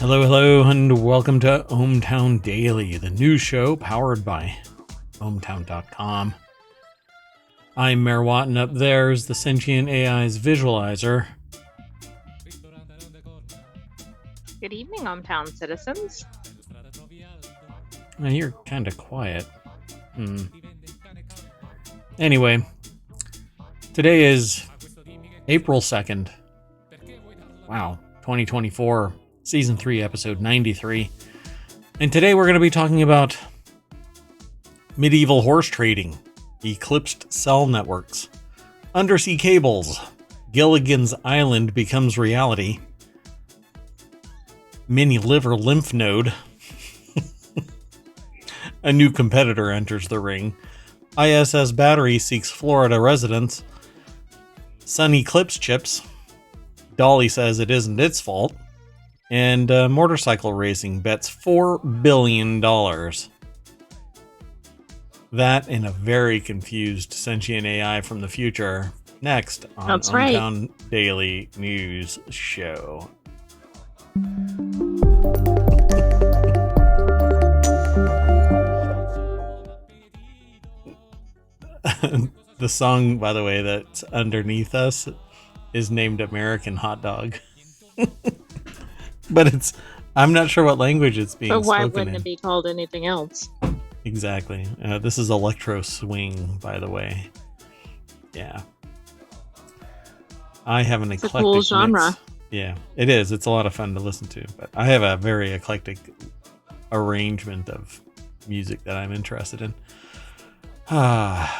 Hello, hello, and welcome to ohmTown Daily, the news show powered by ohmTown.com. I'm Mayor Watt, and up there is the sentient AI's visualizer. Good evening, ohmTown citizens. Now, you're kind of quiet. Anyway, today is April 2nd. Wow, 2024. Season 3, episode 93. And today we're going to be talking about medieval horse trading, eclipsed cell networks, undersea cables, Gilligan's Island becomes reality, mini liver lymph node, a new competitor enters the ring, ISS battery seeks Florida residents, SunEclipseChips, Dali says it isn't its fault, and motorcycle racing bets $4 billion. That and a very confused sentient AI from the future next on ohmTown Daily News Show. The song, by the way, that's underneath us is named American Hot Dog. But I'm not sure what language it's being spoken in. But why wouldn't it be called anything else? Exactly. This is electro swing, by the way. Yeah. I have an eclectic cool genre. mix. Yeah, it is. It's a lot of fun to listen to. But I have a very eclectic arrangement of music that I'm interested in.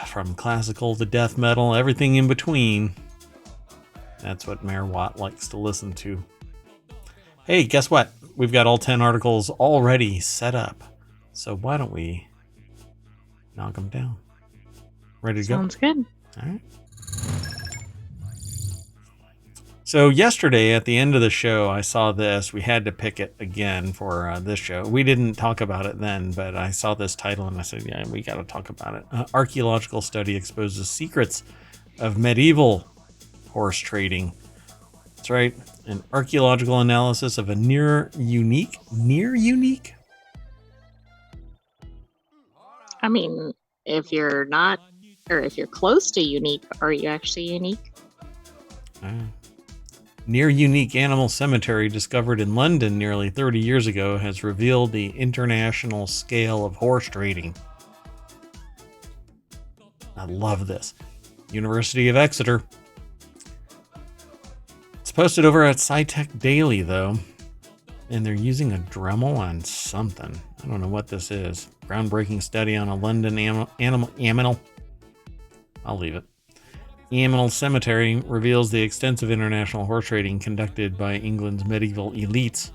From classical to death metal, everything in between. That's what Mayor Watt likes to listen to. Hey, guess what? We've got all 10 articles already set up. So why don't we knock them down? Ready to go? Sounds good. All right. So yesterday at the end of the show, I saw this. We had to pick it again for this show. We didn't talk about it then, but I saw this title and I said, yeah, we got to talk about it. Archaeological study exposes secrets of medieval horse trading. That's right. An archaeological analysis of a near unique? I mean, if you're not, or if you're close to unique, are you actually unique? Near unique animal cemetery discovered in London nearly 30 years ago has revealed the international scale of horse trading. I love this. University of Exeter. It's posted over at SciTech Daily, though, and they're using a Dremel on something. I don't know what this is. Groundbreaking study on a London aminal. I'll leave it. Aminal cemetery reveals the extensive international horse trading conducted by England's medieval elites.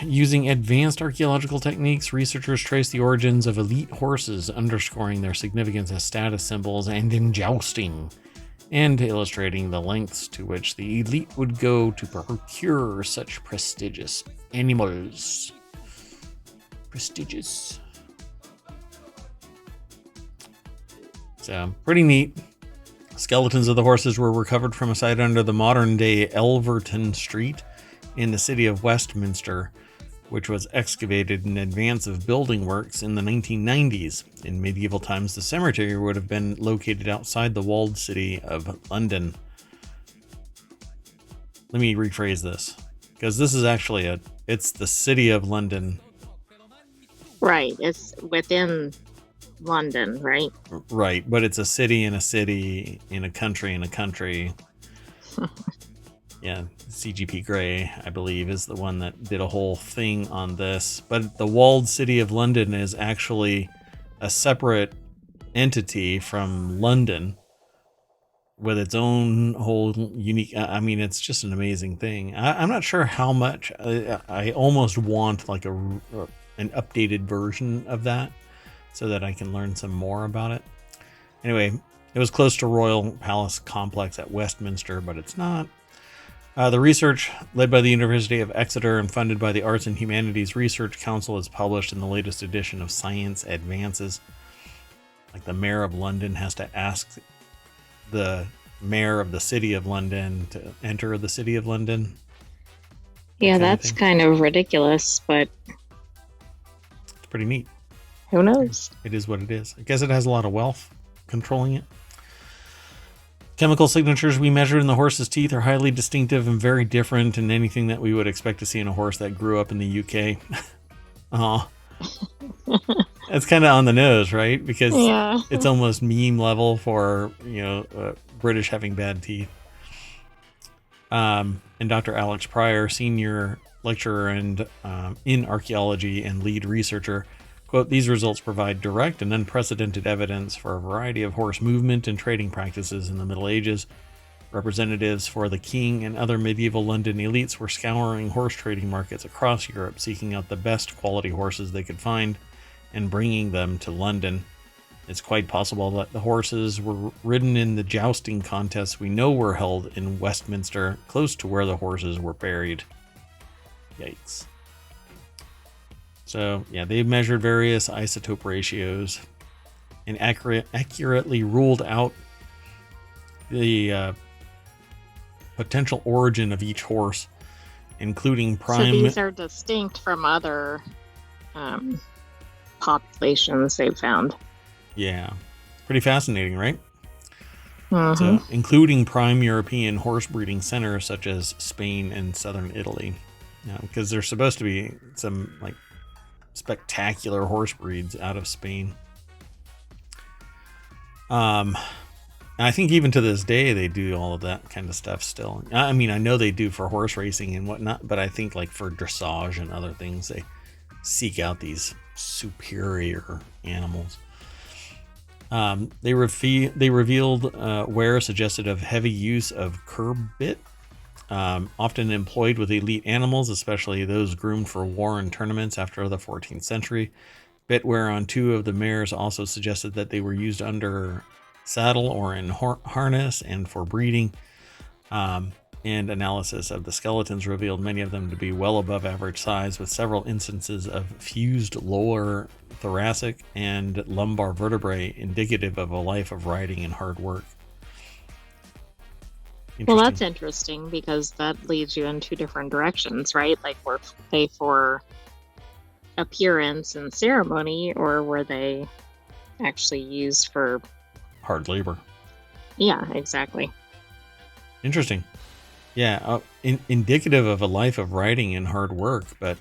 Using advanced archaeological techniques, researchers trace the origins of elite horses, underscoring their significance as status symbols and in jousting, and illustrating the lengths to which the elite would go to procure such prestigious animals. Prestigious. So, pretty neat. Skeletons of the horses were recovered from a site under the modern-day Elverton Street in the city of Westminster, which was excavated in advance of building works in the 1990s. In medieval times, the cemetery would have been located outside the walled city of London. Let me rephrase this, because this is actually it's the city of London. Right, it's within London, right? Right, but it's a city in a city, in a country in a country. Yeah, CGP Grey, I believe, is the one that did a whole thing on this. But the walled city of London is actually a separate entity from London with its own whole unique... I mean, it's just an amazing thing. I'm not sure how much. I almost want like an updated version of that so that I can learn some more about it. Anyway, it was close to Royal Palace Complex at Westminster, but it's not. The research, led by the University of Exeter and funded by the Arts and Humanities Research Council, is published in the latest edition of Science Advances. Like the mayor of London has to ask the mayor of the city of London to enter the city of London. Yeah, that's kind of ridiculous, but it's pretty neat. Who knows? It is what it is. I guess it has a lot of wealth controlling it. Chemical signatures we measured in the horse's teeth are highly distinctive and very different than anything that we would expect to see in a horse that grew up in the UK. Oh, that's kind of on the nose, right? Because it's almost meme level for, British having bad teeth. And Dr. Alex Pryor, senior lecturer and in archaeology and lead researcher, quote, "These results provide direct and unprecedented evidence for a variety of horse movement and trading practices in the Middle Ages. Representatives for the king and other medieval London elites were scouring horse trading markets across Europe, seeking out the best quality horses they could find and bringing them to London. It's quite possible that the horses were ridden in the jousting contests we know were held in Westminster, close to where the horses were buried." Yikes. So, yeah, they've measured various isotope ratios and accurately ruled out the potential origin of each horse, including prime... So these are distinct from other populations they've found. Yeah. Pretty fascinating, right? Mm-hmm. So, including prime European horse breeding centers such as Spain and southern Italy. Because there's supposed to be some, spectacular horse breeds out of Spain. I think even to this day they do all of that kind of stuff still. I mean, I know they do for horse racing and whatnot, but I think for dressage and other things they seek out these superior animals. They revealed wear suggested of heavy use of curb bit, often employed with elite animals, especially those groomed for war and tournaments after the 14th century. Bit wear on two of the mares also suggested that they were used under saddle or in harness and for breeding. And analysis of the skeletons revealed many of them to be well above average size, with several instances of fused lower thoracic and lumbar vertebrae indicative of a life of riding and hard work. Well, that's interesting because that leads you in two different directions, right? Were they for appearance and ceremony, or were they actually used for hard labor? Yeah, exactly. Interesting. Yeah, indicative of a life of riding and hard work, but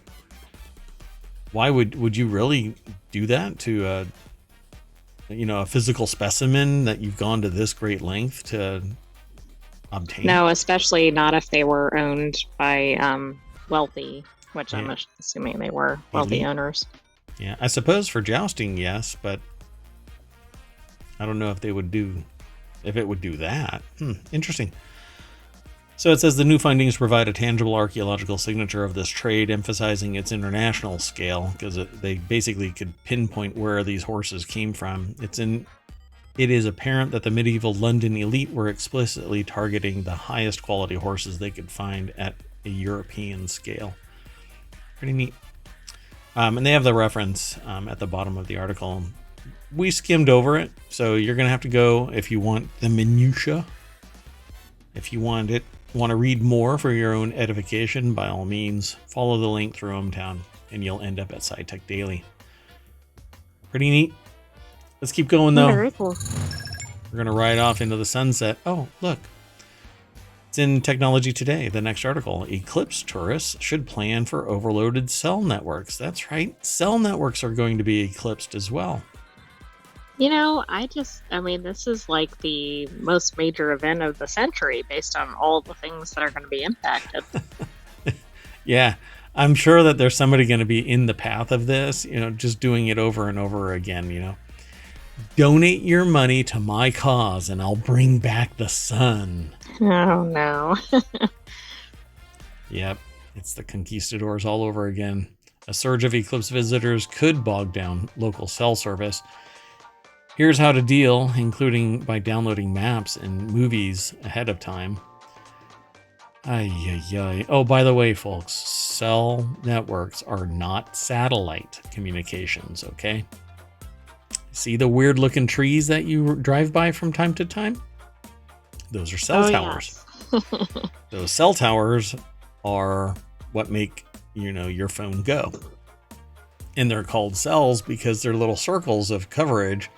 why would you really do that to a physical specimen that you've gone to this great length to obtain? No, especially not if they were owned by wealthy, which I'm assuming they were wealthy owners. Yeah, I suppose for jousting, yes, but I don't know if it would do that. Interesting. So it says the new findings provide a tangible archaeological signature of this trade, emphasizing its international scale, because they basically could pinpoint where these horses came from. It is apparent that the medieval London elite were explicitly targeting the highest quality horses they could find at a European scale. Pretty neat. And they have the reference at the bottom of the article. We skimmed over it, so you're going to have to go if you want the minutia. If you want to read more for your own edification, by all means, follow the link through ohmTown, and you'll end up at SciTech Daily. Pretty neat. Let's keep going, though. Very cool. We're going to ride off into the sunset. Oh, look. It's in Technology Today, the next article. Eclipsed tourists should plan for overloaded cell networks. That's right. Cell networks are going to be eclipsed as well. This is the most major event of the century based on all the things that are going to be impacted. Yeah, I'm sure that there's somebody going to be in the path of this, just doing it over and over again, Donate your money to my cause and I'll bring back the sun. Oh, no. Yep, it's the conquistadors all over again. A surge of Eclipse visitors could bog down local cell service. Here's how to deal, including by downloading maps and movies ahead of time. Oh, by the way, folks, cell networks are not satellite communications, okay? See the weird looking trees that you drive by from time to time? Those are cell towers. Yes. Those cell towers are what make, your phone go. And they're called cells because they're little circles of coverage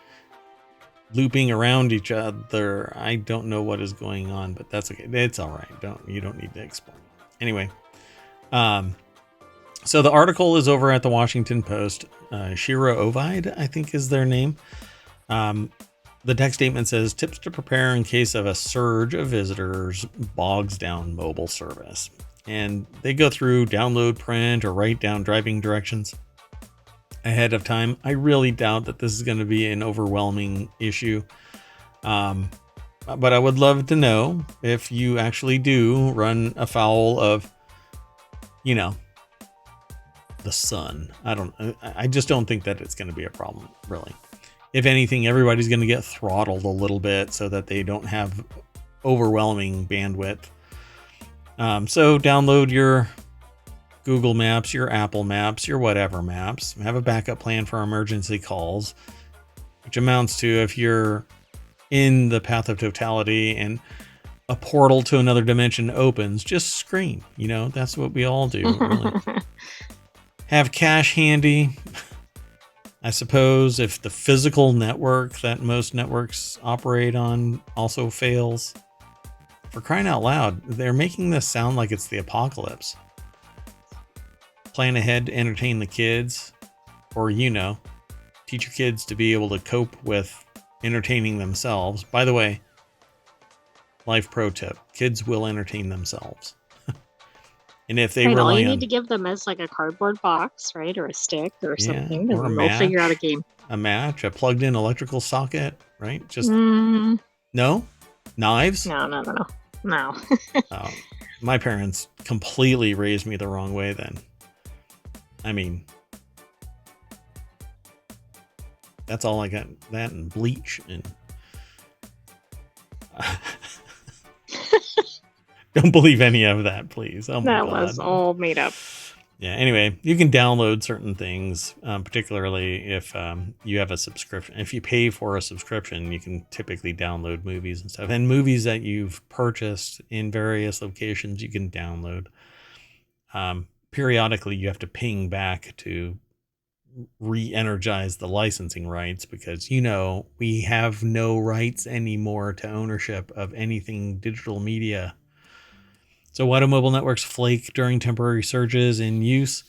looping around each other. I don't know what is going on, but that's okay. It's all right. You don't need to explain. Anyway, so the article is over at the Washington Post. Shira Ovide, I think is their name. The text statement says, tips to prepare in case of a surge of visitors bogs down mobile service. And they go through download, print, or write down driving directions ahead of time. I really doubt that this is going to be an overwhelming issue. But I would love to know if you actually do run afoul of, the sun. I just don't think that it's going to be a problem, really. If anything, everybody's going to get throttled a little bit so that they don't have overwhelming bandwidth. So download your Google Maps, your Apple Maps, your whatever maps. Have a backup plan for emergency calls, which amounts to, if you're in the path of totality and a portal to another dimension opens, just scream. That's what we all do, really. Have cash handy. I suppose if the physical network that most networks operate on also fails. For crying out loud, they're making this sound like it's the apocalypse. Plan ahead to entertain the kids, or, teach your kids to be able to cope with entertaining themselves. By the way, life pro tip, kids will entertain themselves. And if they rely all you on, need to give them is like a cardboard box, right? Or a stick or something. or a And match, they'll figure out a game. A match, a plugged in electrical socket, right? Just no knives. No. My parents completely raised me the wrong way then. I mean, that's all I got. That and bleach and don't believe any of that, please. Oh my that God. was all made up. Yeah. Anyway, you can download certain things, particularly if you have a subscription. If you pay for a subscription, you can typically download movies and stuff. And movies that you've purchased in various locations, you can download. Periodically, you have to ping back to re-energize the licensing rights because, we have no rights anymore to ownership of anything digital media. So why do mobile networks flake during temporary surges in use?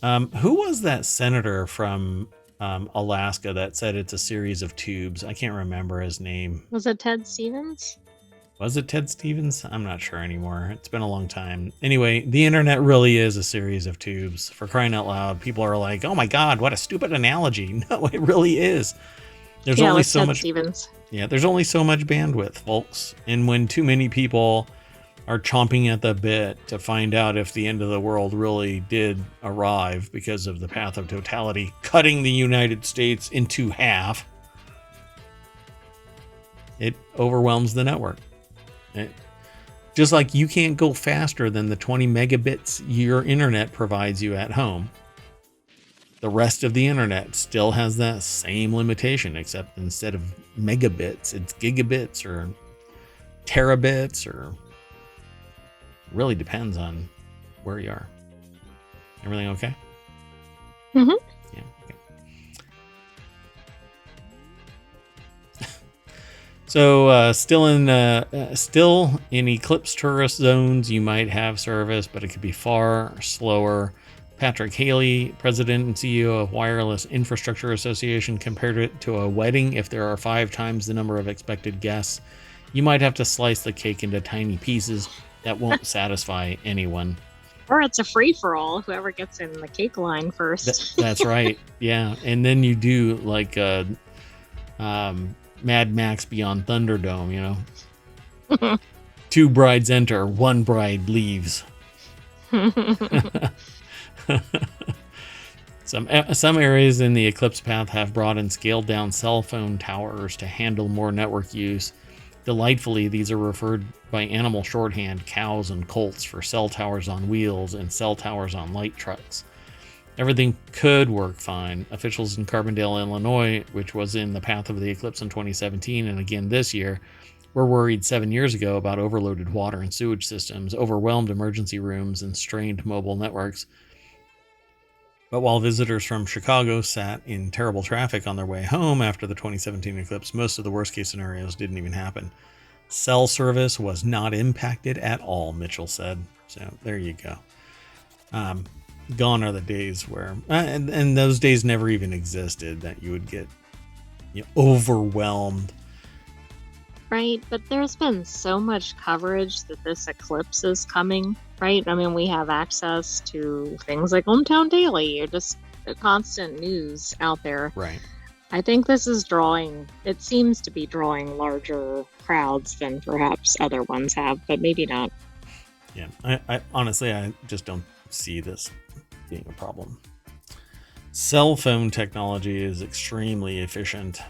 Who was that senator from Alaska that said it's a series of tubes? I can't remember his name. Was it Ted Stevens? Was it Ted Stevens? I'm not sure anymore. It's been a long time. Anyway, the internet really is a series of tubes. For crying out loud, people are like, oh my God, what a stupid analogy. No, it really is. There's only so much. Stevens. Yeah, there's only so much bandwidth, folks. And when too many people are chomping at the bit to find out if the end of the world really did arrive because of the path of totality, cutting the United States into half, it overwhelms the network. Just like you can't go faster than the 20 megabits your internet provides you at home, the rest of the internet still has that same limitation, except instead of megabits, it's gigabits or terabits, or really depends on where you are. Everything okay? Mm-hmm. Yeah. Okay. So still in Eclipsed tourist zones, you might have service, but it could be far slower. Patrick Haley, president and CEO of Wireless Infrastructure Association, compared it to a wedding. If there are 5 times the number of expected guests, you might have to slice the cake into tiny pieces that won't satisfy anyone. Or it's a free-for-all, whoever gets in the cake line first. That's right. Yeah. And then you do like Mad Max Beyond Thunderdome, 2 brides enter, 1 bride leaves. Some areas in the Eclipse path have brought and scaled down cell phone towers to handle more network use. Delightfully, these are referred by animal shorthand, cows and colts, for cell towers on wheels and cell towers on light trucks. Everything could work fine. Officials in Carbondale, Illinois, which was in the path of the eclipse in 2017 and again this year, were worried 7 years ago about overloaded water and sewage systems, overwhelmed emergency rooms, and strained mobile networks. But while visitors from Chicago sat in terrible traffic on their way home after the 2017 eclipse, most of the worst-case scenarios didn't even happen. Cell service was not impacted at all, Mitchell said. So there you go. Gone are the days where, and those days never even existed, that you would get overwhelmed. Right, but there's been so much coverage that this eclipse is coming, right? I mean, we have access to things like ohmTown Daily, or just constant news out there. Right. I think this is it seems to be drawing larger crowds than perhaps other ones have, but maybe not. Yeah, I honestly, I just don't see this being a problem. Cell phone technology is extremely efficient.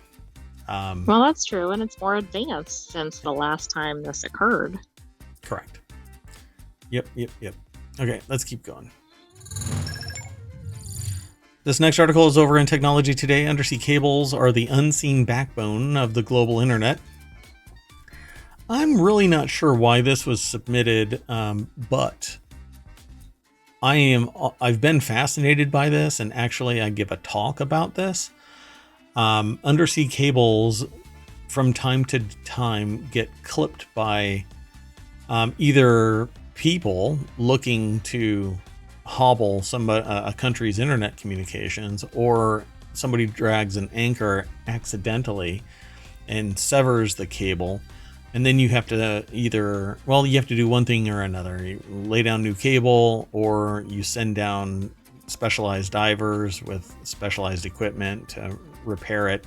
Well, that's true, and it's more advanced since the last time this occurred. Correct. Yep. Okay, let's keep going. This next article is over in Technology Today. Undersea cables are the unseen backbone of the global internet. I'm really not sure why this was submitted, but I've been fascinated by this, and actually I give a talk about this. Undersea cables from time to time get clipped by either people looking to hobble a country's internet communications, or somebody drags an anchor accidentally and severs the cable. And then you have to you have to do one thing or another. You lay down new cable, or you send down specialized divers with specialized equipment to repair it.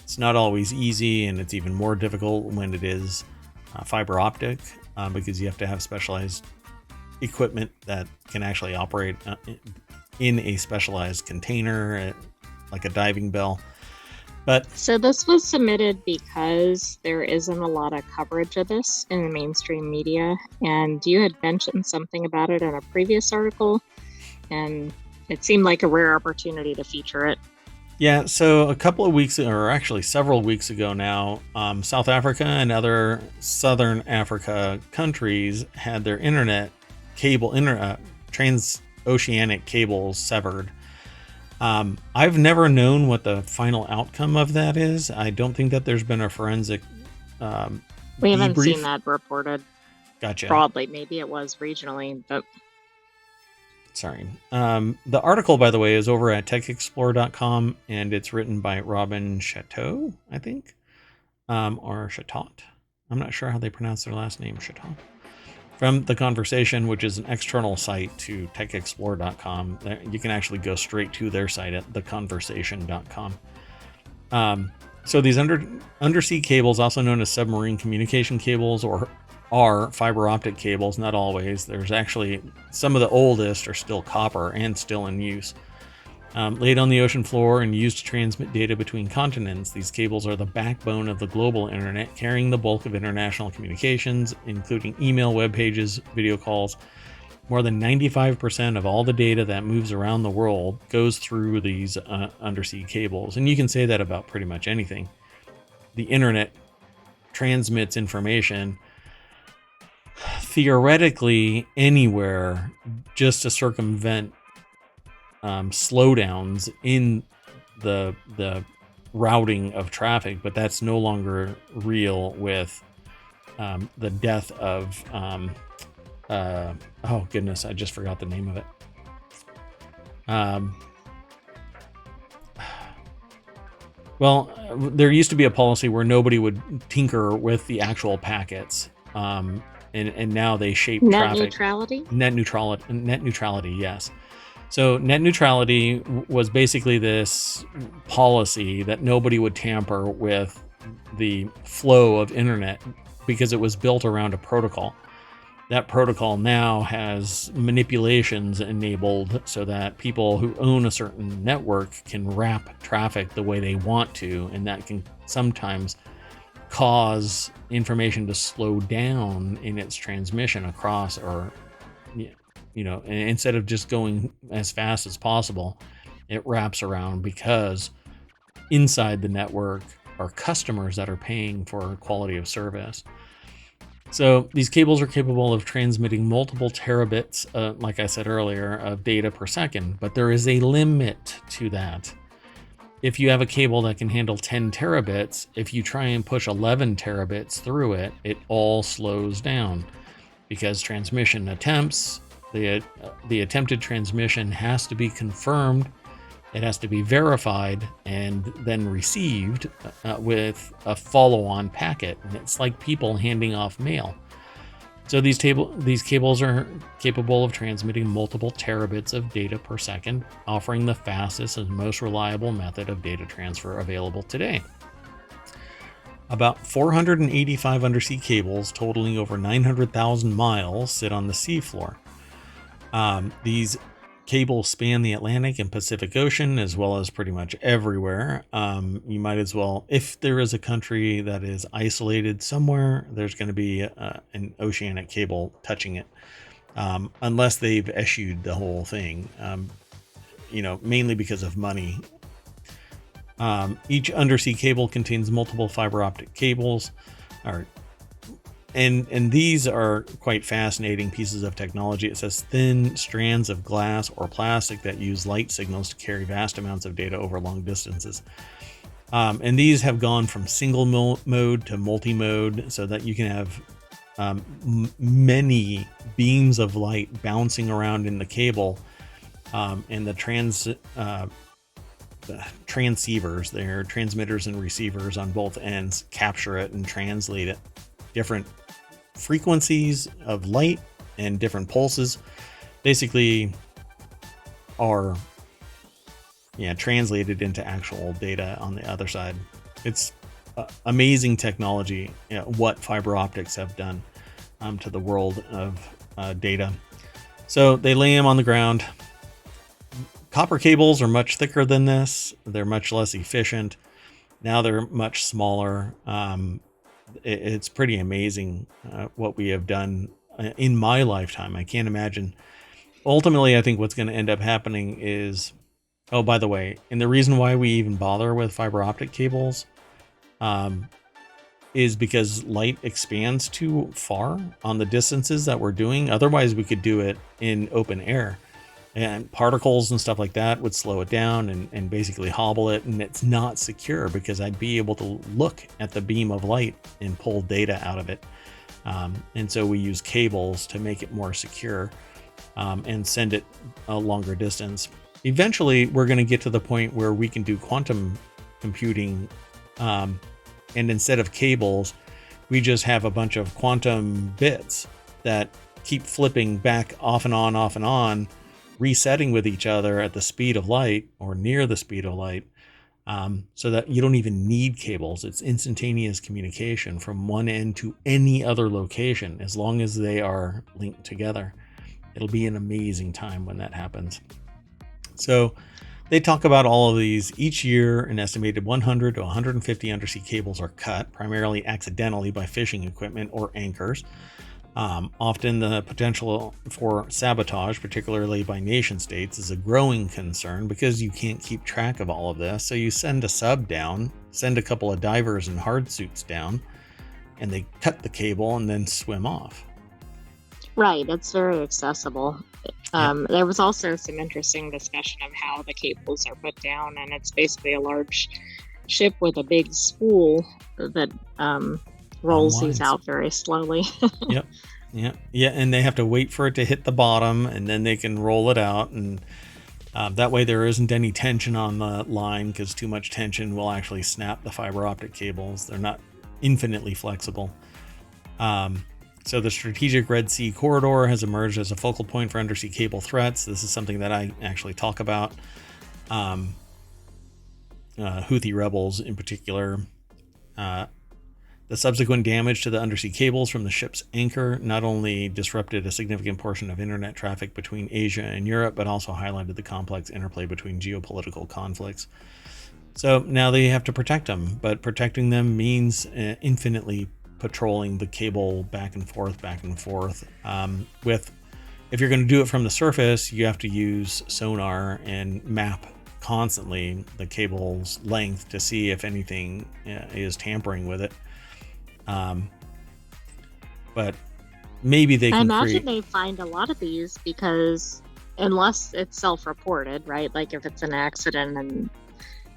It's not always easy, and it's even more difficult when it is fiber optic, because you have to have specialized equipment that can actually operate in a specialized container, like a diving bell. But so this was submitted because there isn't a lot of coverage of this in the mainstream media, and you had mentioned something about it in a previous article, and it seemed like a rare opportunity to feature it. Yeah, so a couple of weeks, or actually several weeks ago now, South Africa and other Southern Africa countries had their transoceanic cables severed. I've never known what the final outcome of that is. I don't think that there's been a forensic we haven't seen that reported. Gotcha. Broadly. Maybe it was regionally, but sorry. The article, by the way, is over at techexplore.com, and it's written by Robin Chateau, I think, or Chatot. I'm not sure how they pronounce their last name, Chatot. From The Conversation, which is an external site to techexplore.com. You can actually go straight to their site at theconversation.com. So these undersea cables, also known as submarine communication cables, are fiber optic cables. Not always. There's actually some of the oldest are still copper and still in use. Laid on the ocean floor and used to transmit data between continents, these cables are the backbone of the global internet, carrying the bulk of international communications, including email, web pages, video calls. More than 95% of all the data that moves around the world goes through these undersea cables. And you can say that about pretty much anything. The internet transmits information theoretically anywhere, just to circumvent slowdowns in the routing of traffic, but that's no longer real with the death of oh goodness, I just forgot the name of it. Well, there used to be a policy where nobody would tinker with the actual packets, and now they shape traffic. Net neutrality, yes. So net neutrality was basically this policy that nobody would tamper with the flow of internet because it was built around a protocol. That protocol now has manipulations enabled so that people who own a certain network can wrap traffic the way they want to, and that can sometimes cause information to slow down in its transmission across, or instead of just going as fast as possible, it wraps around because inside the network are customers that are paying for quality of service. So these cables are capable of transmitting multiple terabits, like I said earlier, of data per second, but there is a limit to that. If you have a cable that can handle 10 terabits, if you try and push 11 terabits through it, it all slows down because transmission attempts, the attempted transmission has to be confirmed, it has to be verified, and then received with a follow-on packet. And it's like people handing off mail. So these cables are capable of transmitting multiple terabits of data per second, offering the fastest and most reliable method of data transfer available today. About 485 undersea cables totaling over 900,000 miles sit on the seafloor. These cables span the Atlantic and Pacific Ocean, as well as pretty much everywhere. You might as well, if there is a country that is isolated somewhere, there's going to be an oceanic cable touching it, unless they've eschewed the whole thing, mainly because of money. Each undersea cable contains multiple fiber optic cables, and these are quite fascinating pieces of technology. It says thin strands of glass or plastic that use light signals to carry vast amounts of data over long distances. And these have gone from single mode to multi-mode, so that you can have many beams of light bouncing around in the cable, and the transceivers, their transmitters and receivers on both ends, capture it and translate it. Different frequencies of light and different pulses basically are translated into actual data on the other side. It's amazing technology, what fiber optics have done to the world of data. So they lay them on the ground. Copper cables are much thicker than this. They're much less efficient. Now they're much smaller. It's pretty amazing what we have done in my lifetime. I can't imagine. Ultimately, I think what's going to end up happening is, oh, by the way, and the reason why we even bother with fiber optic cables is because light expands too far on the distances that we're doing. Otherwise, we could do it in open air, and particles and stuff like that would slow it down and basically hobble it, and it's not secure because I'd be able to look at the beam of light and pull data out of it. And so we use cables to make it more secure and send it a longer distance. Eventually, we're going to get to the point where we can do quantum computing, and instead of cables, we just have a bunch of quantum bits that keep flipping back off and on, resetting with each other at the speed of light or near the speed of light, so that you don't even need cables. It's instantaneous communication from one end to any other location, as long as they are linked together. It'll be an amazing time when that happens. So they talk about all of these. Each year, an estimated 100 to 150 undersea cables are cut, primarily accidentally by fishing equipment or anchors. Often the potential for sabotage, particularly by nation states, is a growing concern because you can't keep track of all of this. So you send a sub down, send a couple of divers in hard suits down, and they cut the cable and then swim off. Right, it's very accessible. There was also some interesting discussion of how the cables are put down, and it's basically a large ship with a big spool that rolls these out very slowly. Yeah, and they have to wait for it to hit the bottom, and then they can roll it out, and that way there isn't any tension on the line, because too much tension will actually snap the fiber optic cables. They're not infinitely flexible. So the strategic Red Sea corridor has emerged as a focal point for undersea cable threats. This is something that I actually talk about. Houthi rebels in particular. The subsequent damage to the undersea cables from the ship's anchor not only disrupted a significant portion of internet traffic between Asia and Europe, but also highlighted the complex interplay between geopolitical conflicts. So now they have to protect them, but protecting them means infinitely patrolling the cable back and forth. If you're going to do it from the surface, you have to use sonar and map constantly the cable's length to see if anything is tampering with it. but maybe they I can imagine create. they find a lot of these because unless it's self-reported, right? Like if it's an accident and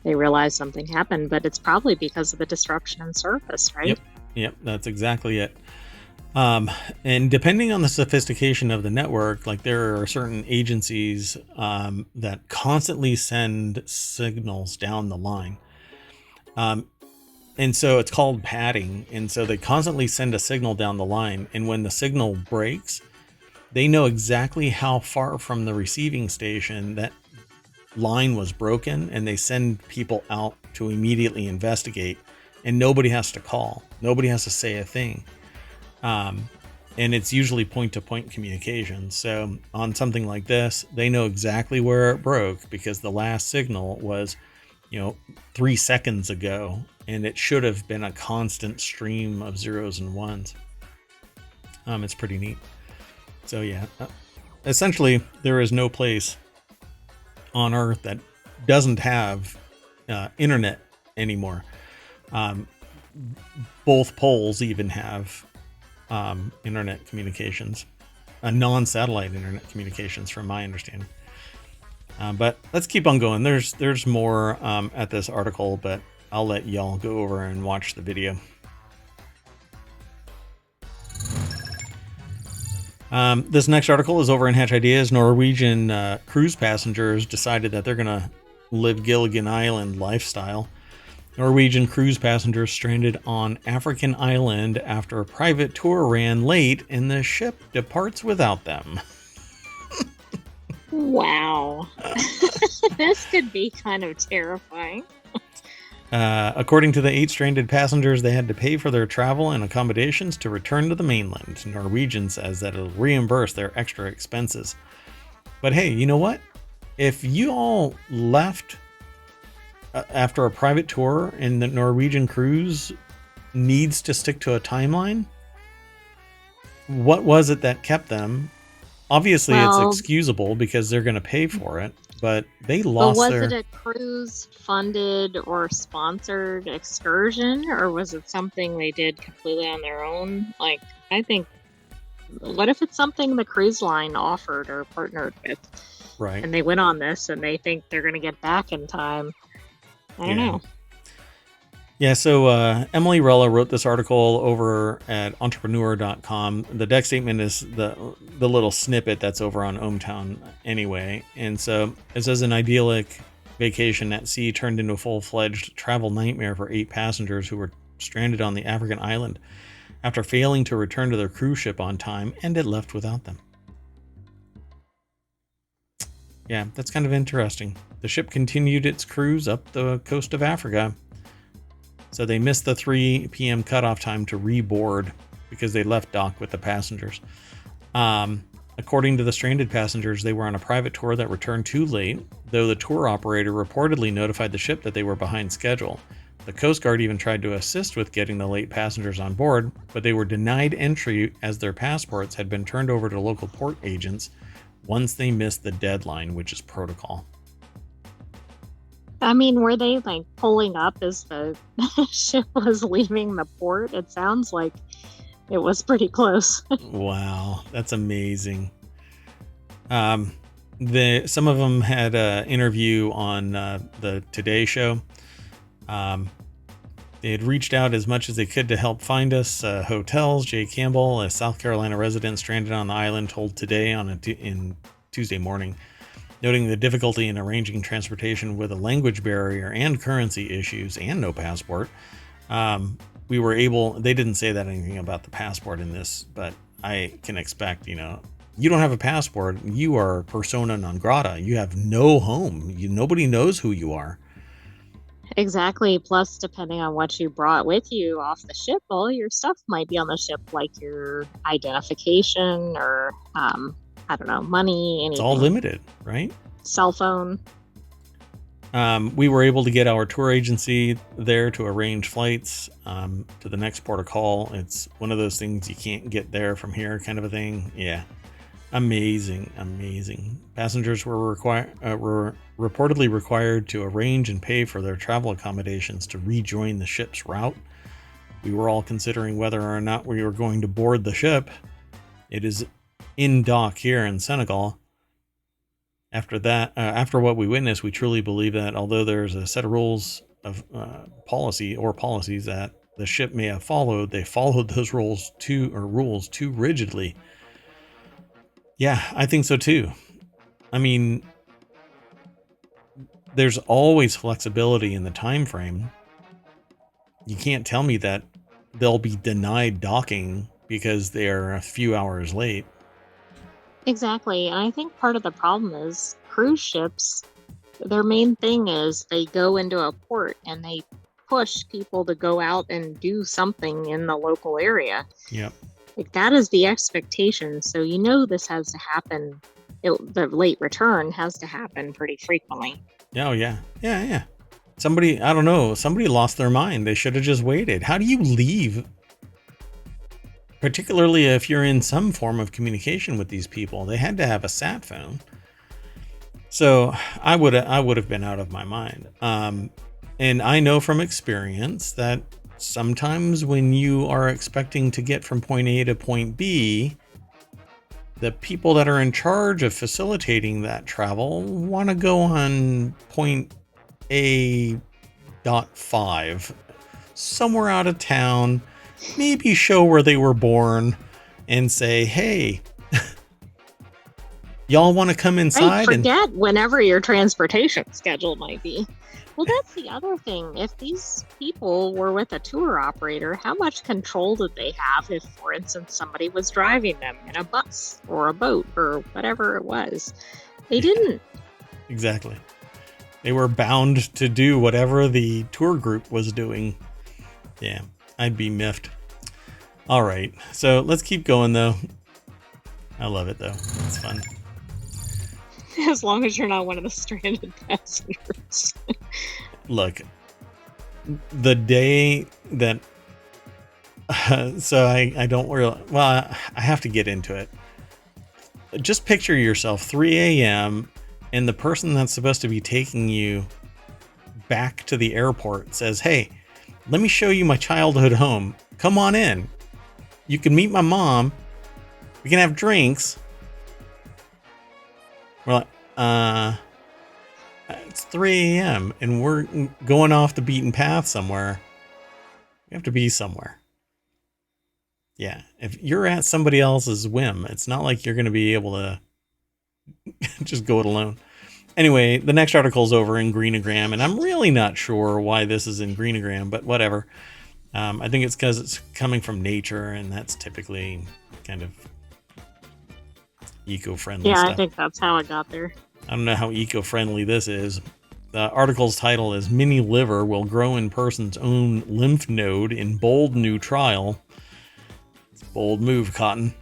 they realize something happened, but it's probably because of the disruption in service, right? Yep, that's exactly it. And depending on the sophistication of the network, like there are certain agencies that constantly send signals down the line. And so it's called padding. And so they constantly send a signal down the line. And when the signal breaks, they know exactly how far from the receiving station that line was broken. And they send people out to immediately investigate. And nobody has to call. Nobody has to say a thing. And it's usually point-to-point communication. So on something like this, they know exactly where it broke because the last signal was, 3 seconds ago, and it should have been a constant stream of zeros and ones. It's pretty neat. So yeah, essentially there is no place on Earth that doesn't have internet anymore. Both poles even have internet communications, non-satellite internet communications, from my understanding. But let's keep on going. There's more at this article, but I'll let y'all go over and watch the video. This next article is over in Hatch Ideas. Norwegian cruise passengers decided that they're going to live Gilligan Island lifestyle. Norwegian cruise passengers stranded on African island after a private tour ran late and the ship departs without them. Wow. This could be kind of terrifying. According to the 8 stranded passengers, they had to pay for their travel and accommodations to return to the mainland. Norwegian says that it'll reimburse their extra expenses. But hey, you know what? If you all left after a private tour and the Norwegian cruise needs to stick to a timeline, what was it that kept them? Obviously, it's excusable because they're going to pay for it, but they lost But was it a cruise-funded or sponsored excursion, or was it something they did completely on their own? Like, I think, what if it's something the cruise line offered or partnered with? Right. And they went on this and they think they're going to get back in time. I don't know. Yeah, so Emily Rella wrote this article over at entrepreneur.com. The deck statement is the little snippet that's over on ohmTown anyway. And so it says an idyllic vacation at sea turned into a full-fledged travel nightmare for 8 passengers who were stranded on the African island after failing to return to their cruise ship on time, and it left without them. Yeah, that's kind of interesting. The ship continued its cruise up the coast of Africa. So they missed the 3 p.m. cutoff time to reboard because they left dock with the passengers. According to the stranded passengers, they were on a private tour that returned too late, though the tour operator reportedly notified the ship that they were behind schedule. The Coast Guard even tried to assist with getting the late passengers on board, but they were denied entry as their passports had been turned over to local port agents once they missed the deadline, which is protocol. I mean, were they like pulling up as the ship was leaving the port? It sounds like it was pretty close. Wow, that's amazing. Some of them had an interview on the Today Show. They had reached out as much as they could to help find us. Hotels. Jay Campbell, a South Carolina resident stranded on the island, told Today in Tuesday morning, noting the difficulty in arranging transportation with a language barrier and currency issues and no passport. They didn't say that anything about the passport in this, but I can expect, you don't have a passport, you are persona non grata. You have no home. Nobody knows who you are. Exactly. Plus, depending on what you brought with you off the ship, all your stuff might be on the ship, like your identification or, I don't know, money, anything. It's all limited, right? Cell phone. We were able to get our tour agency there to arrange flights to the next port of call. It's one of those things you can't get there from here kind of a thing. Yeah. Amazing. Passengers were reportedly required to arrange and pay for their travel accommodations to rejoin the ship's route. we were all considering whether or not we were going to board the ship. It is in dock here in Senegal. After that, after what we witnessed, we truly believe that although there's a set of rules of policies that the ship may have followed, they followed those rules too rigidly. Yeah, I think so too. I mean, there's always flexibility in the time frame. You can't tell me that they'll be denied docking because they're a few hours late. Exactly. And I think part of the problem is cruise ships, their main thing is they go into a port and they push people to go out and do something in the local area. Yep. Like, that is the expectation. So this has to happen. The late return has to happen pretty frequently. Oh, yeah. Yeah. Somebody lost their mind. They should have just waited. How do you leave? Particularly if you're in some form of communication with these people. They had to have a sat phone. So I would have been out of my mind. And I know from experience that sometimes when you are expecting to get from point A to point B, the people that are in charge of facilitating that travel want to go on point A.5, somewhere out of town, maybe show where they were born, and say, hey, y'all want to come inside? Forget whenever your transportation schedule might be. Well, that's the other thing. If these people were with a tour operator, how much control did they have if, for instance, somebody was driving them in a bus or a boat or whatever it was? They didn't. Exactly. They were bound to do whatever the tour group was doing. Yeah, I'd be miffed. All right, so let's keep going, though. I love it, though. It's fun. As long as you're not one of the stranded passengers. Look, the day that... so I don't really... Well, I have to get into it. Just picture yourself, 3 a.m., and the person that's supposed to be taking you back to the airport says, hey, let me show you my childhood home. Come on in. You can meet my mom. We can have drinks. We're like, it's 3 a.m. and we're going off the beaten path somewhere. We have to be somewhere. Yeah, if you're at somebody else's whim, it's not like you're going to be able to just go it alone. Anyway, the next article is over in Greenogram, and I'm really not sure why this is in Greenogram, but whatever. I think it's because it's coming from Nature, and that's typically kind of eco-friendly stuff. I think that's how it got there. I don't know how eco-friendly this is. The article's title is Mini Liver Will Grow in Person's Own Lymph Node in Bold New Trial. It's a bold move, Cotton.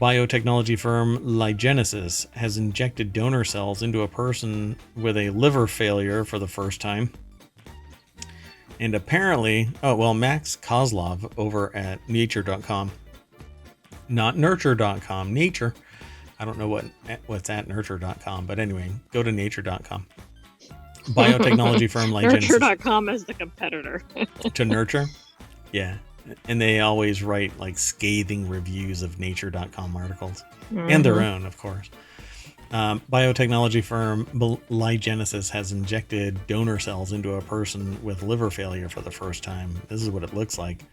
Biotechnology firm Lygenesis has injected donor cells into a person with a liver failure for the first time. And apparently, Max Kozlov over at nature.com, not nurture.com, Nature. I don't know what's at nurture.com, but anyway, go to nature.com. Biotechnology firm Lygenesis. Nurture.com is the competitor. To Nurture? Yeah. And they always write like scathing reviews of nature.com articles. Mm-hmm. And their own, of course. Biotechnology firm Lygenesis has injected donor cells into a person with liver failure for the first time. This is what it looks like.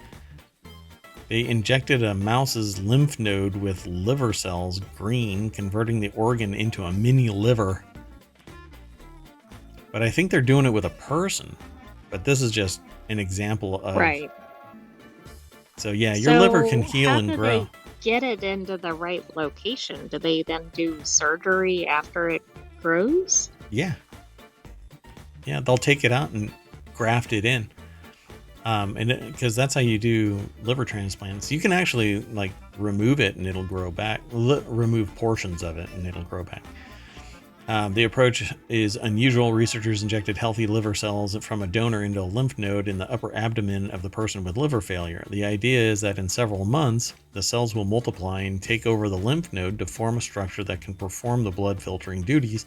They injected a mouse's lymph node with liver cells, green, converting the organ into a mini liver. But I think they're doing it with a person. But this is just an example of... Right. So yeah, your liver can heal and grow. They get it into the right location? Do they then do surgery after it grows? Yeah. Yeah, they'll take it out and graft it in. Because that's how you do liver transplants. You can actually like remove it and it'll grow back. Remove portions of it and it'll grow back. The approach is unusual. Researchers injected healthy liver cells from a donor into a lymph node in the upper abdomen of the person with liver failure. The idea is that in several months, the cells will multiply and take over the lymph node to form a structure that can perform the blood filtering duties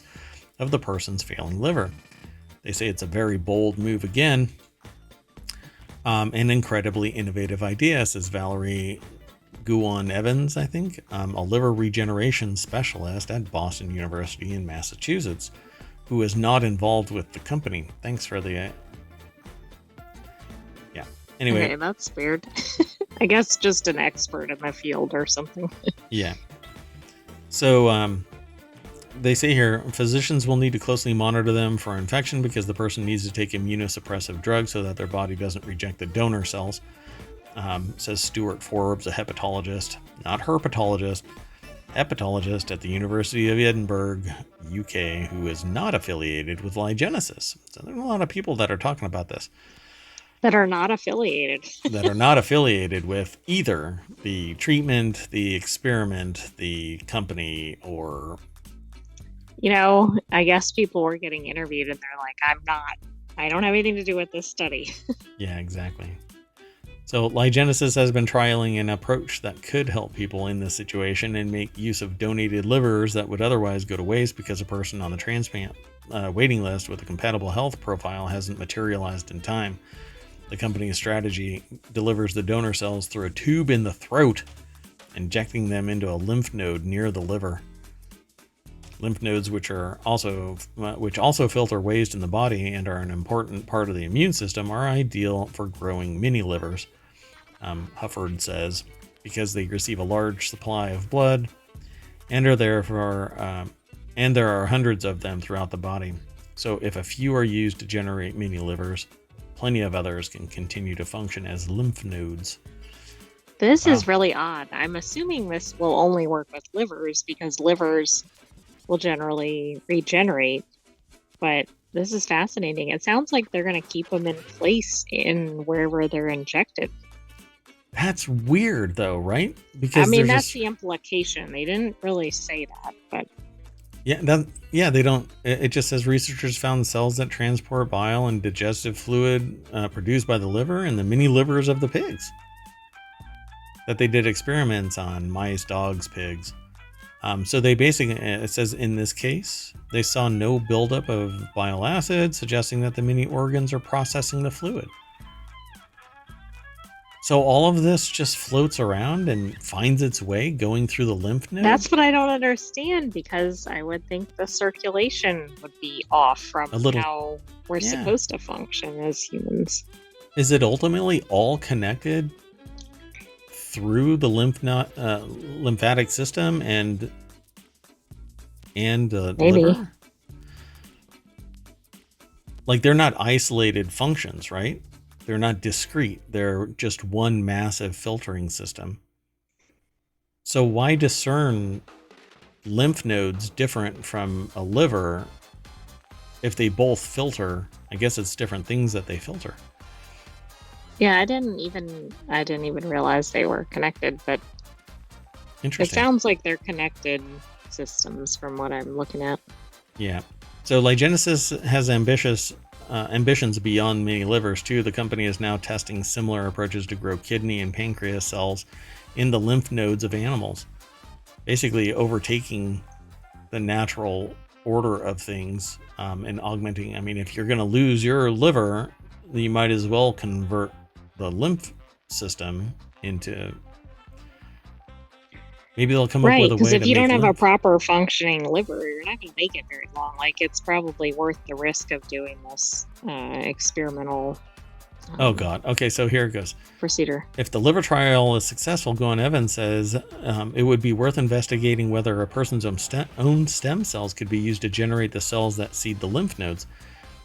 of the person's failing liver. They say it's a very bold move again. An incredibly innovative idea, says Valerie Guon Evans, I think, a liver regeneration specialist at Boston University in Massachusetts, who is not involved with the company. Thanks for the... yeah. Anyway. Okay, that's weird. I guess just an expert in the field or something. Yeah. So, they say here, physicians will need to closely monitor them for infection because the person needs to take immunosuppressive drugs so that their body doesn't reject the donor cells, says Stuart Forbes, a hepatologist, not herpetologist, hepatologist at the University of Edinburgh, UK, who is not affiliated with Lygenesis. So there are a lot of people that are talking about this. That are not affiliated. That are not affiliated with either the treatment, the experiment, the company, or... You know, I guess people were getting interviewed and they're like, I don't have anything to do with this study. Yeah, exactly. So Lygenesis has been trialing an approach that could help people in this situation and make use of donated livers that would otherwise go to waste because a person on the transplant waiting list with a compatible health profile hasn't materialized in time. The company's strategy delivers the donor cells through a tube in the throat, injecting them into a lymph node near the liver. Lymph nodes, which also filter waste in the body and are an important part of the immune system, are ideal for growing mini livers, Hufford says, because they receive a large supply of blood and are there for and there are hundreds of them throughout the body. So if a few are used to generate mini livers, plenty of others can continue to function as lymph nodes. This is really odd. I'm assuming this will only work with livers because livers will generally regenerate, but this is fascinating. It sounds like they're going to keep them in place in wherever they're injected. That's weird though, right? Because I mean, that's the implication. They didn't really say that, but they don't. It just says researchers found cells that transport bile and digestive fluid produced by the liver and the mini livers of the pigs that they did experiments on: mice, dogs, pigs. So they basically, it says in this case, they saw no buildup of bile acid, suggesting that the mini organs are processing the fluid. So all of this just floats around and finds its way going through the lymph node? That's what I don't understand, because I would think the circulation would be off from how we're supposed to function as humans. Is it ultimately all connected through the lymphatic system and maybe liver? Like, they're not isolated functions, right? They're not discrete. They're just one massive filtering system. So why discern lymph nodes different from a liver if they both filter? I guess it's different things that they filter. Yeah, I didn't even realize they were connected, but it sounds like they're connected systems from what I'm looking at. Yeah. So Lygenesis has ambitions beyond mini livers too. The company is now testing similar approaches to grow kidney and pancreas cells in the lymph nodes of animals, basically overtaking the natural order of things and augmenting. I mean, if you're going to lose your liver, you might as well convert the lymph system into... Maybe they'll come up with a way to make because if you don't have lymph. a proper functioning liver, you're not going to make it very long. Like, it's probably worth the risk of doing this experimental oh god. Okay, so here it goes. Procedure. If the liver trial is successful, Goen Evans says, it would be worth investigating whether a person's own stem cells could be used to generate the cells that seed the lymph nodes.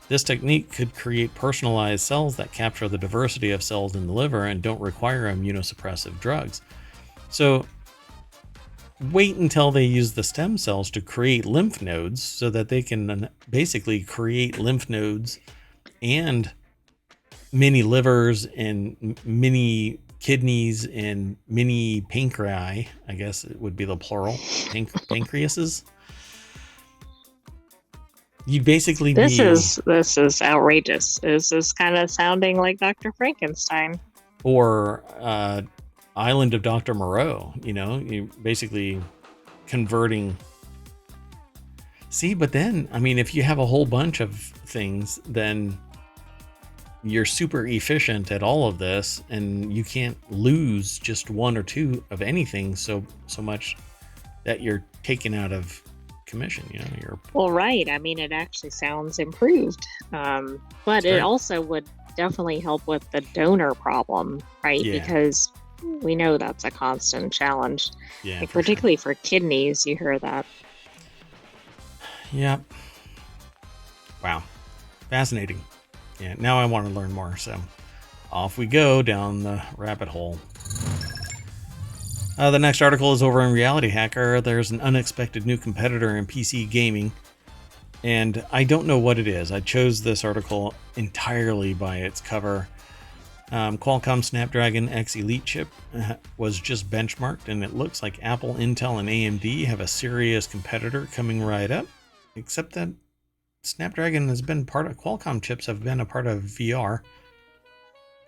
This technique could create personalized cells that capture the diversity of cells in the liver and don't require immunosuppressive drugs. So wait until they use the stem cells to create lymph nodes so that they can basically create lymph nodes and mini livers and mini kidneys and mini pancreas. I guess it would be the plural. Pancreases. You basically this is outrageous. This is kind of sounding like Dr. Frankenstein or Island of Dr. Moreau. You know, you basically converting. See, but then I mean, if you have a whole bunch of things, then you're super efficient at all of this, and you can't lose just one or two of anything so much that you're taken out of commission. You're Well, right. I mean, it actually sounds improved, but it great. also would definitely help with the donor problem, right? Yeah, Because we know that's a constant challenge, yeah, like for sure. particularly for kidneys. You hear that. Yeah. Wow, fascinating. Yeah, now I want to learn more. So off we go down the rabbit hole. The next article is over on Reality Hacker. There's an unexpected new competitor in PC gaming, and I don't know what it is. I chose this article entirely by its cover. Qualcomm Snapdragon X Elite chip was just benchmarked, and it looks like Apple, Intel, and AMD have a serious competitor coming right up. Except that Snapdragon has been part of Qualcomm chips have been a part of VR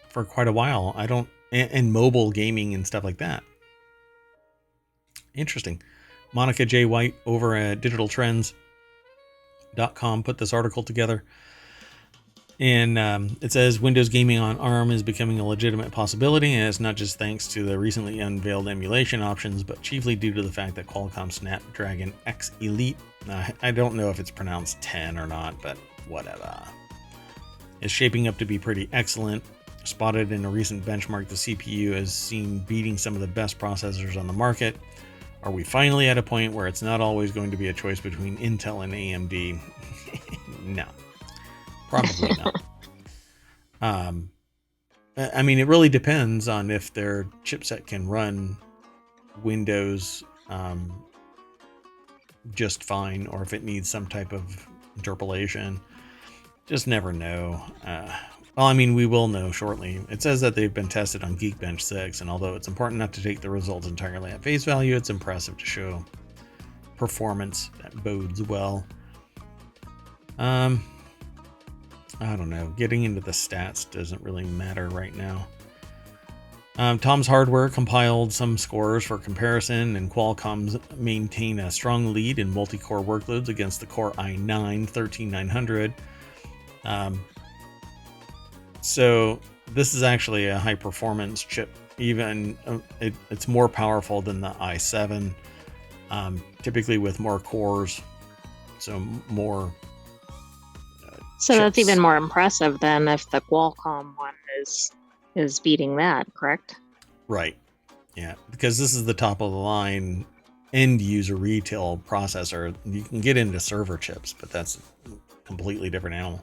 for quite a while. And mobile gaming and stuff like that. Interesting. Monica J. White over at digitaltrends.com put this article together. And it says Windows gaming on ARM is becoming a legitimate possibility, and it's not just thanks to the recently unveiled emulation options, but chiefly due to the fact that Qualcomm Snapdragon X Elite, I don't know if it's pronounced 10 or not, but whatever, is shaping up to be pretty excellent. Spotted in a recent benchmark, the CPU is seen beating some of the best processors on the market. Are we finally at a point where it's not always going to be a choice between Intel and AMD? No, probably not. I mean, it really depends on if their chipset can run Windows just fine, or if it needs some type of interpolation. Just never know. Well, I mean, we will know shortly. It says that they've been tested on Geekbench 6, and although it's important not to take the results entirely at face value, it's impressive to show performance that bodes well. I don't know. Getting into the stats doesn't really matter right now. Tom's Hardware compiled some scores for comparison, and Qualcomm's maintain a strong lead in multi-core workloads against the Core i9-13900. So this is actually a high-performance chip. Even it's more powerful than the i7, typically with more cores, so more. So chips. that's even more impressive than if the Qualcomm one is beating that, correct? Right. Yeah, because this is the top of the line end user retail processor. You can get into server chips, but that's a completely different animal.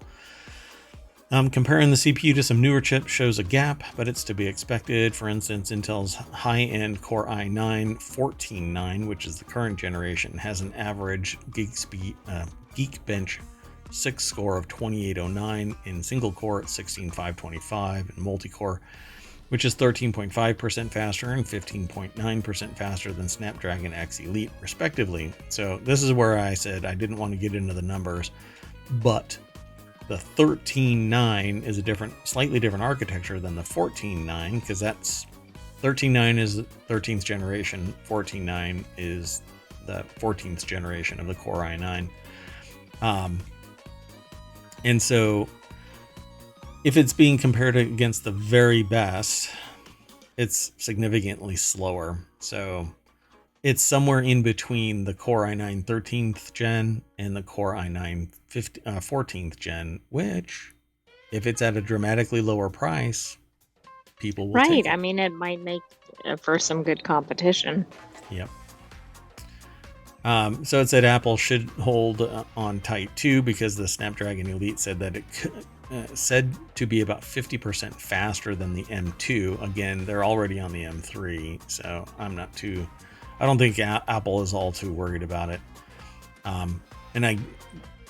Comparing the CPU to some newer chips shows a gap, but it's to be expected. For instance, Intel's high-end Core i9-149, which is the current generation, has an average Geekbench 6 score of 2809 in single core at 16525 and multi-core, which is 13.5% faster and 15.9% faster than Snapdragon X Elite, respectively. So this is where I said I didn't want to get into the numbers, but the 13.9 is a slightly different architecture than the 14.9, because that's 13.9 is the 13th generation, 14.9 is the 14th generation of the Core i9. And so if it's being compared against the very best, it's significantly slower. So it's somewhere in between the Core i9 13th gen and the Core i9 14th gen, which, if it's at a dramatically lower price, people will take it. I mean, it might make for some good competition. Yep. So it said Apple should hold on tight too, because the Snapdragon Elite said that it said to be about 50% faster than the M2. Again, they're already on the M3, so I don't think Apple is all too worried about it. And I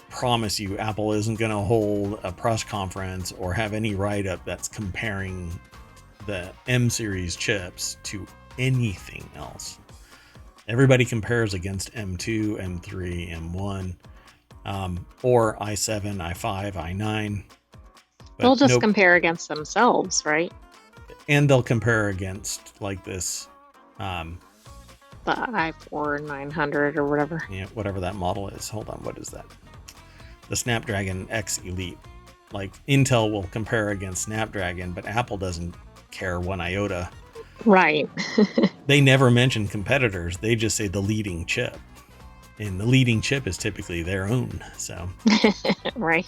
promise you, Apple isn't going to hold a press conference or have any write-up that's comparing the M series chips to anything else. Everybody compares against M2, M3, M1, or i7, i5, i9. They'll just compare against themselves, right? And they'll compare against like this. The i4 900 or whatever. Yeah, whatever that model is. Hold on, what is that? The Snapdragon X Elite. like Intel will compare against Snapdragon, but Apple doesn't care one iota. Right. They never mention competitors. They just say the leading chip. And the leading chip is typically their own. So, right.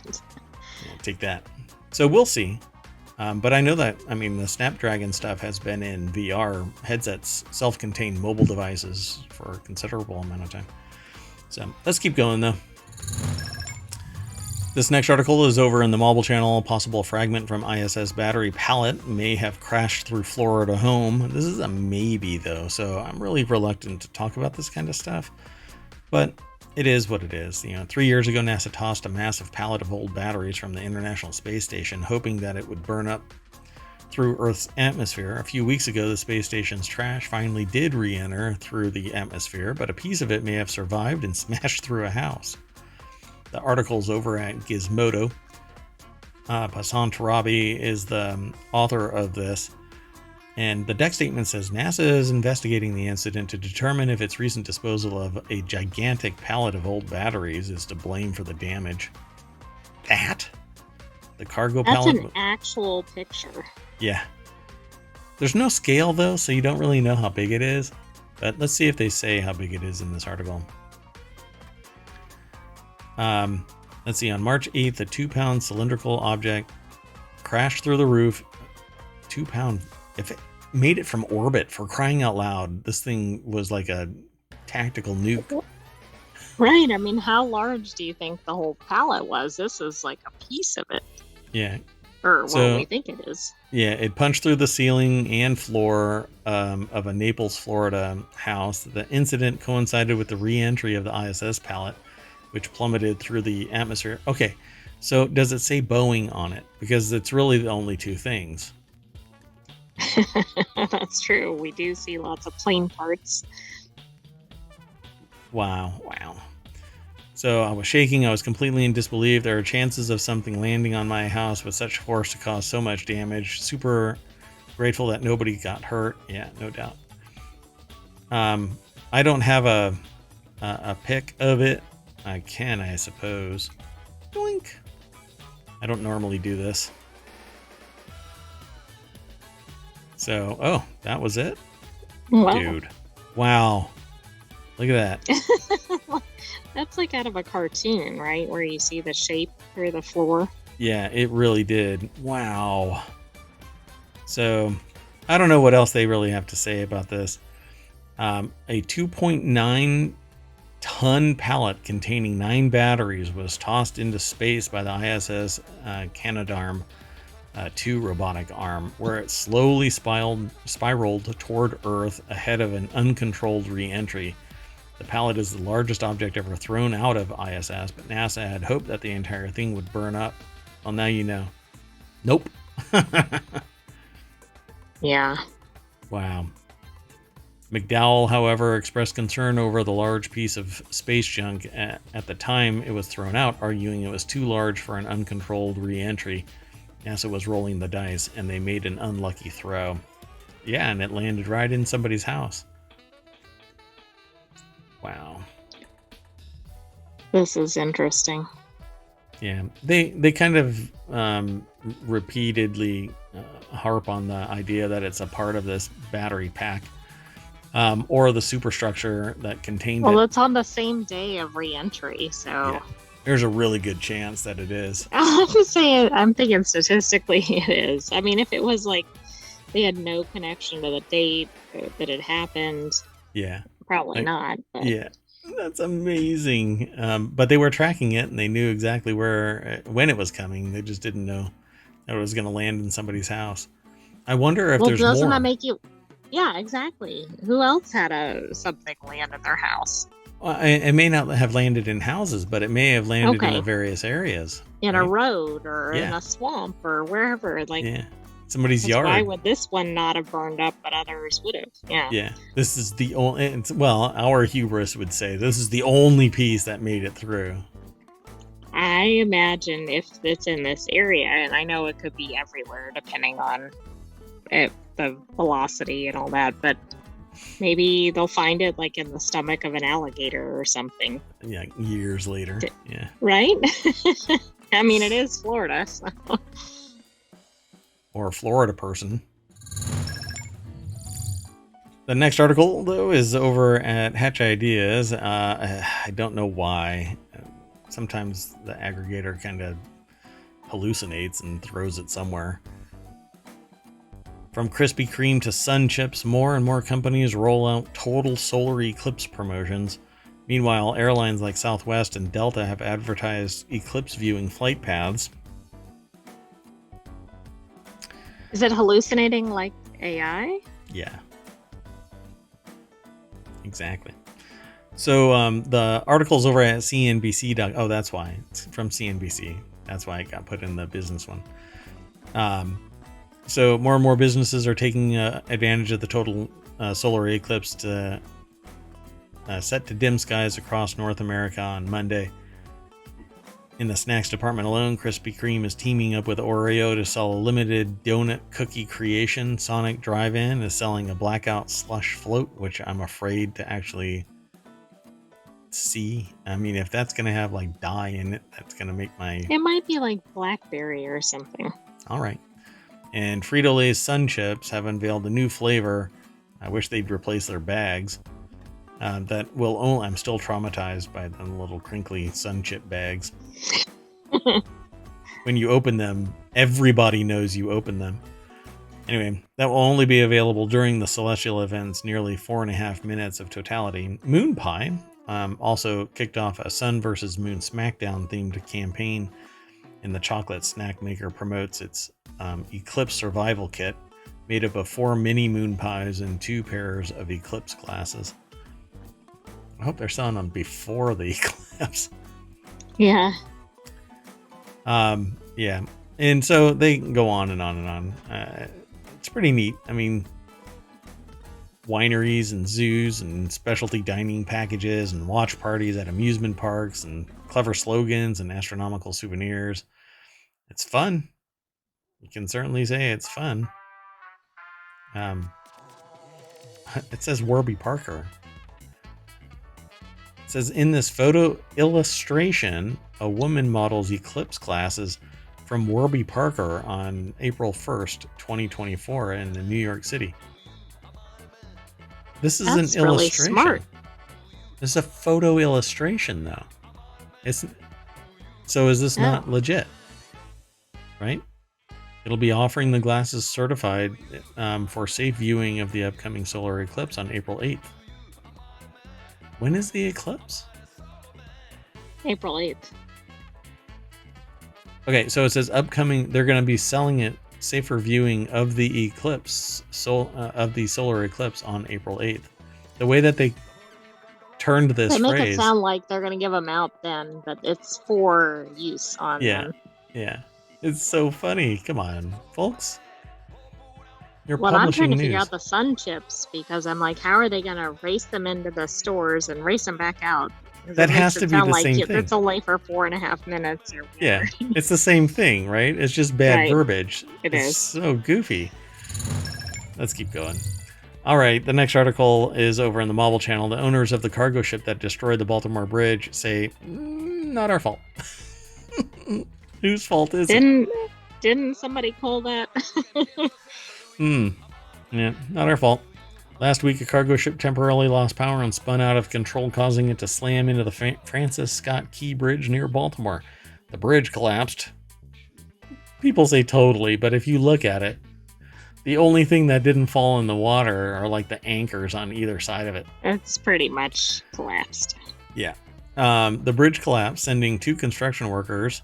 yeah, take that. So we'll see. But I know that, I mean, the Snapdragon stuff has been in VR headsets, self-contained mobile devices for a considerable amount of time. So let's keep going, though. This next article is over in the mobile channel. Possible fragment from ISS battery pallet may have crashed through Florida home. This is a maybe, though, so I'm really reluctant to talk about this kind of stuff. But it is what it is. 3 years ago, NASA tossed a massive pallet of old batteries from the International Space Station, hoping that it would burn up through Earth's atmosphere. A few weeks ago, the space station's trash finally did re-enter through the atmosphere, but a piece of it may have survived and smashed through a house. The article's over at Gizmodo. Passan Tarabi is the author of this. And the deck statement says NASA is investigating the incident to determine if its recent disposal of a gigantic pallet of old batteries is to blame for the damage. That? The cargo pallet? That's an actual picture. Yeah. There's no scale, though, so you don't really know how big it is. But let's see if they say how big it is in this article. Let's see. On March 8th, a 2-pound cylindrical object crashed through the roof. 2-pound... If it made it from orbit, for crying out loud, this thing was like a tactical nuke. Right. I mean, how large do you think the whole pallet was? This is like a piece of it. Yeah. Or what we think it is. Yeah, it punched through the ceiling and floor of a Naples, Florida house. The incident coincided with the re-entry of the ISS pallet, which plummeted through the atmosphere. Okay, so does it say Boeing on it? Because it's really the only two things. That's true. We do see lots of plane parts. Wow. So I was shaking. I was completely in disbelief. There are chances of something landing on my house with such force to cause so much damage. Super grateful that nobody got hurt. Yeah, no doubt. I don't have a pic of it. I can, I suppose. Doink. I don't normally do this. So, oh, that was it? Wow. Dude. Wow. Look at that. That's like out of a cartoon, right? Where you see the shape through the floor. Yeah, it really did. Wow. So, I don't know what else they really have to say about this. A 2.9 ton pallet containing 9 batteries was tossed into space by the ISS Canadarm2 robotic arm, where it slowly spiraled toward Earth ahead of an uncontrolled re-entry. The pallet is the largest object ever thrown out of ISS, but NASA had hoped that the entire thing would burn up. Well, now you know. Nope. Yeah. Wow. McDowell, however, expressed concern over the large piece of space junk at the time it was thrown out, arguing it was too large for an uncontrolled re-entry. NASA was rolling the dice, and they made an unlucky throw. Yeah, and it landed right in somebody's house. Wow. This is interesting. Yeah, they kind of repeatedly harp on the idea that it's a part of this battery pack, or the superstructure that contained it. Well, it's on the same day of re-entry, so... Yeah. There's a really good chance that it is. I'll have to say, I'm thinking statistically it is. I mean, if it was like they had no connection to the date that it happened, yeah, probably not. But. Yeah, that's amazing. But they were tracking it, and they knew exactly when it was coming. They just didn't know that it was going to land in somebody's house. I wonder if there's more. Doesn't that make you? Yeah, exactly. Who else had something land in their house? Well, it may not have landed in houses, but it may have landed in the various areas. In a road or in a swamp or wherever. Like, somebody's yard. Why would this one not have burned up, but others would have? Yeah. Yeah. This is the only... Well, our hubris would say this is the only piece that made it through. I imagine if it's in this area, and I know it could be everywhere depending on the velocity and all that, but... Maybe they'll find it like in the stomach of an alligator or something. Yeah, years later. Yeah. Right? I mean, it is Florida, so. Or a Florida person. The next article, though, is over at Hatch Ideas. I don't know why. Sometimes the aggregator kind of hallucinates and throws it somewhere. From Krispy Kreme to SunChipes, more and more companies roll out total solar eclipse promotions. Meanwhile, airlines like Southwest and Delta have advertised eclipse viewing flight paths. Is it hallucinating like AI? Yeah. Exactly. So the article's over at CNBC. Oh, that's why. It's from CNBC. That's why it got put in the business one. So more and more businesses are taking advantage of the total solar eclipse set to dim skies across North America on Monday. In the snacks department alone, Krispy Kreme is teaming up with Oreo to sell a limited donut cookie creation. Sonic Drive-In is selling a blackout slush float, which I'm afraid to actually see. I mean, if that's going to have like dye in it, that's going to make my... It might be like blackberry or something. All right. And Frito-Lay's SunChipes have unveiled a new flavor. I wish they'd replace their bags. That will only... I'm still traumatized by the little crinkly SunChip bags. When you open them, everybody knows you open them. Anyway, that will only be available during the Celestial event's nearly 4.5 minutes of totality. Moon Pie also kicked off a Sun vs. Moon SmackDown themed campaign, and the chocolate snack maker promotes its Eclipse Survival Kit, made up of 4 mini moon pies and 2 pairs of eclipse glasses. I hope they're selling them before the eclipse. Yeah. Yeah. And so they go on and on and on. It's pretty neat. I mean, wineries and zoos and specialty dining packages and watch parties at amusement parks and clever slogans and astronomical souvenirs. It's fun. You can certainly say it's fun. It says Warby Parker. It says in this photo illustration, a woman models eclipse glasses from Warby Parker on April 1st, 2024 in New York City. This is That's an really illustration. smart. This is a photo illustration, though. So is this not legit? Right? It'll be offering the glasses certified for safe viewing of the upcoming solar eclipse on April 8th. When is the eclipse? April 8th. Okay, so it says upcoming. They're going to be selling it safer viewing of the eclipse, of the solar eclipse on April 8th. The way that they turned this They make phrase, it sound like they're going to give them out then, but it's for use on them. Yeah, it's so funny. Come on, folks. You're Well, I'm publishing trying to news. figure out the SunChipes because I'm like, how are they going to race them into the stores and race them back out? That has to be the same thing. It's only for 4.5 minutes. Or yeah, it's the same thing, right? It's just bad verbiage. It's so goofy. Let's keep going. All right, the next article is over in the Marvel Channel. The owners of the cargo ship that destroyed the Baltimore Bridge say, not our fault. Whose fault is it? Didn't somebody call that? Yeah, not our fault. Last week, a cargo ship temporarily lost power and spun out of control, causing it to slam into the Francis Scott Key Bridge near Baltimore. The bridge collapsed. People say totally, but if you look at it, the only thing that didn't fall in the water are like the anchors on either side of it. It's pretty much collapsed. Yeah. The bridge collapsed, sending 2 construction workers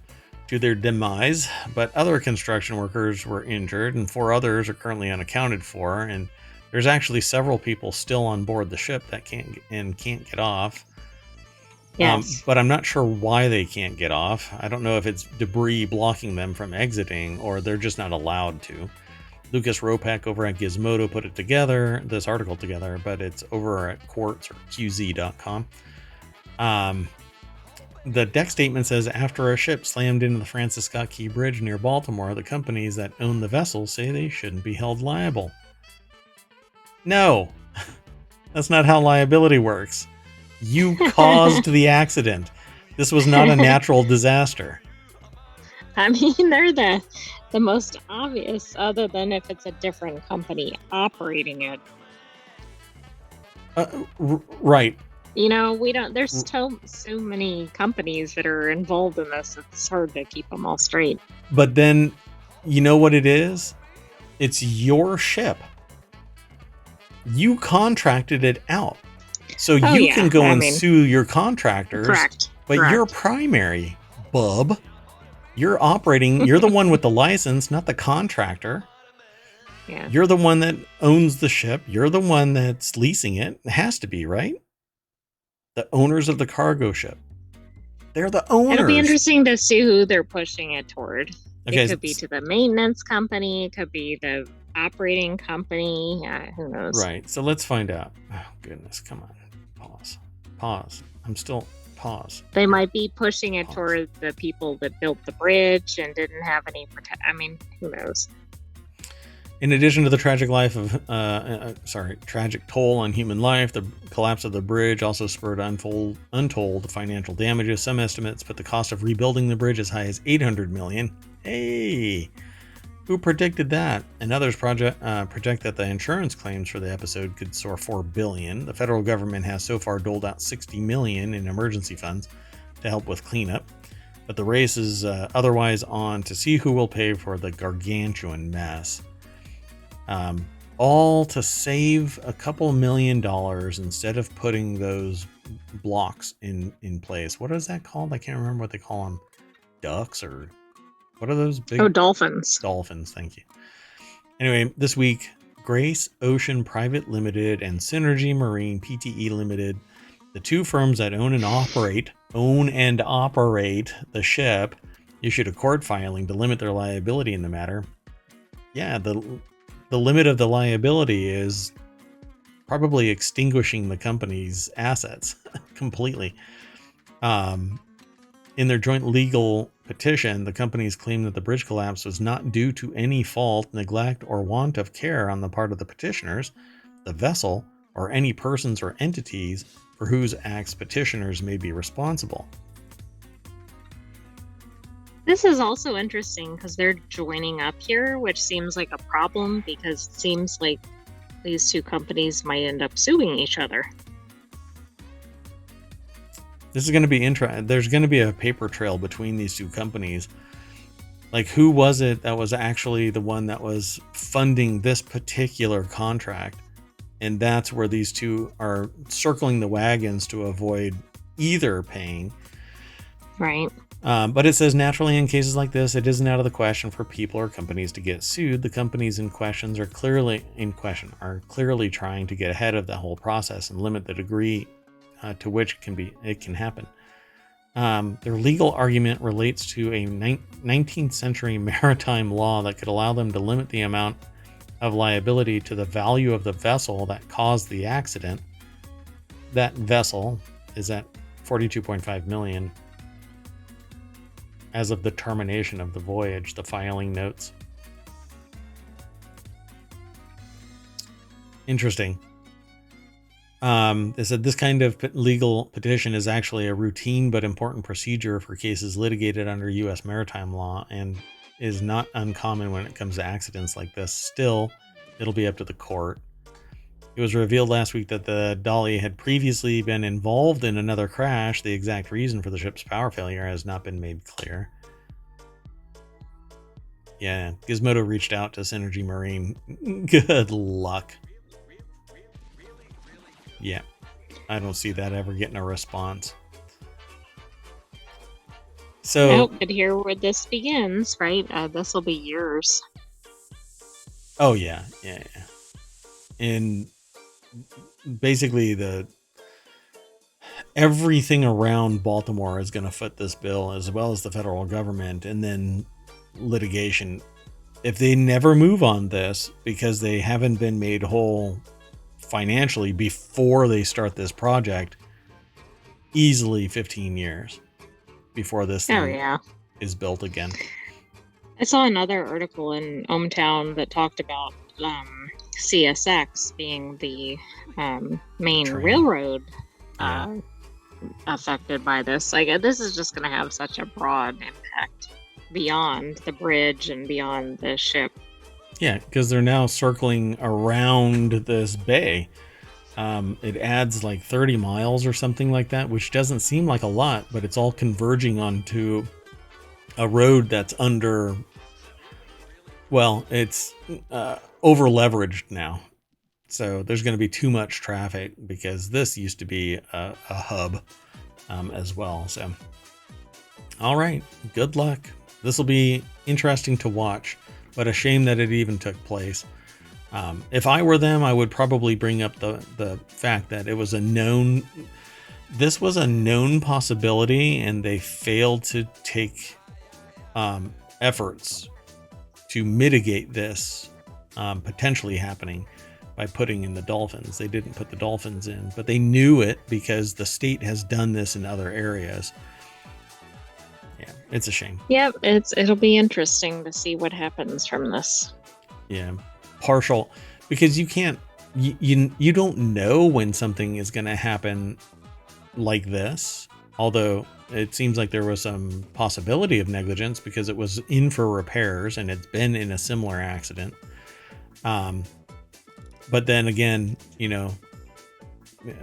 to their demise, but other construction workers were injured and 4 others are currently unaccounted for, and there's actually several people still on board the ship that can't get off. Yes. But I'm not sure why they can't get off. I don't know if it's debris blocking them from exiting or they're just not allowed to. Lucas Ropak over at Gizmodo put this article together, but it's over at quartz or qz.com. The deck statement says, after a ship slammed into the Francis Scott Key Bridge near Baltimore, the companies that own the vessel say they shouldn't be held liable. No, that's not how liability works. You caused the accident. This was not a natural disaster. I mean, they're the most obvious, other than if it's a different company operating it. Right. You know, we don't. There's so many companies that are involved in this. It's hard to keep them all straight. But then, you know what it is? It's your ship. You contracted it out, so you can go and sue your contractors. Correct. But you're primary, bub. You're operating. You're the one with the license, not the contractor. Yeah. You're the one that owns the ship. You're the one that's leasing it. It has to be, right? The owners of the cargo ship. They're the owners. It'll be interesting to see who they're pushing it toward. Okay, it could be to the maintenance company. It could be the operating company. Who knows? Right. So let's find out. Oh, goodness. Come on. Pause. I'm still... Pause. They might be pushing it toward the people that built the bridge and didn't have any I mean, who knows? In addition to the tragic tragic toll on human life, the collapse of the bridge also spurred untold financial damages. Some estimates put the cost of rebuilding the bridge as high as $800 million. Hey, who predicted that? And others project that the insurance claims for the episode could soar $4 billion. The federal government has so far doled out $60 million in emergency funds to help with cleanup. But the race is otherwise on to see who will pay for the gargantuan mess. All to save a couple $1 million instead of putting those blocks in place. What is that called? I can't remember what they call them. Ducks or what are those big? Oh, dolphins. Dolphins, thank you. Anyway, this week, Grace Ocean Private Limited and Synergy Marine Pte Limited, the two firms that own and operate the ship, issued a court filing to limit their liability in the matter. Yeah, the limit of the liability is probably extinguishing the company's assets completely. In their joint legal petition, the companies claim that the bridge collapse was not due to any fault, neglect, or want of care on the part of the petitioners, the vessel, or any persons or entities for whose acts petitioners may be responsible. This is also interesting because they're joining up here, which seems like a problem because it seems like these two companies might end up suing each other. This is going to be interesting. There's going to be a paper trail between these two companies. Like, who was it that was actually the one that was funding this particular contract? And that's where these two are circling the wagons to avoid either paying. Right. But it says, naturally, in cases like this, it isn't out of the question for people or companies to get sued. The companies in question are clearly trying to get ahead of the whole process and limit the degree to which it can happen. Their legal argument relates to a 19th century maritime law that could allow them to limit the amount of liability to the value of the vessel that caused the accident. That vessel is at $42.5 million as of the termination of the voyage, the filing notes. Interesting. They said this kind of legal petition is actually a routine but important procedure for cases litigated under U.S. maritime law and is not uncommon when it comes to accidents like this. Still, it'll be up to the court. It was revealed last week that the Dali had previously been involved in another crash. The exact reason for the ship's power failure has not been made clear. Yeah, Gizmodo reached out to Synergy Marine. Good luck. Yeah, I don't see that ever getting a response. So, nope, but here where this begins, right? This will be years. Oh yeah. And basically, everything around Baltimore is going to foot this bill, as well as the federal government, and then litigation. If they never move on this because they haven't been made whole financially before they start this project, easily 15 years before this thing is built again. I saw another article in ohmTown that talked about CSX being the main railroad affected by this. Like, this is just going to have such a broad impact beyond the bridge and beyond the ship. Yeah, because they're now circling around this bay. It adds like 30 miles or something like that, which doesn't seem like a lot, but it's all converging onto a road that's under, well, it's over leveraged now. So there's going to be too much traffic because this used to be a hub as well. So, all right, good luck. This will be interesting to watch, but a shame that it even took place. If I were them, I would probably bring up the fact that it was this was a known possibility, and they failed to take efforts to mitigate this potentially happening by putting in the dolphins. They didn't put the dolphins in, but they knew it because the state has done this in other areas. Yeah, it's a shame. Yep, it'll be interesting to see what happens from this. Yeah, partial, because you can't, you don't know when something is going to happen like this. Although it seems like there was some possibility of negligence because it was in for repairs and it's been in a similar accident. But then again, you know,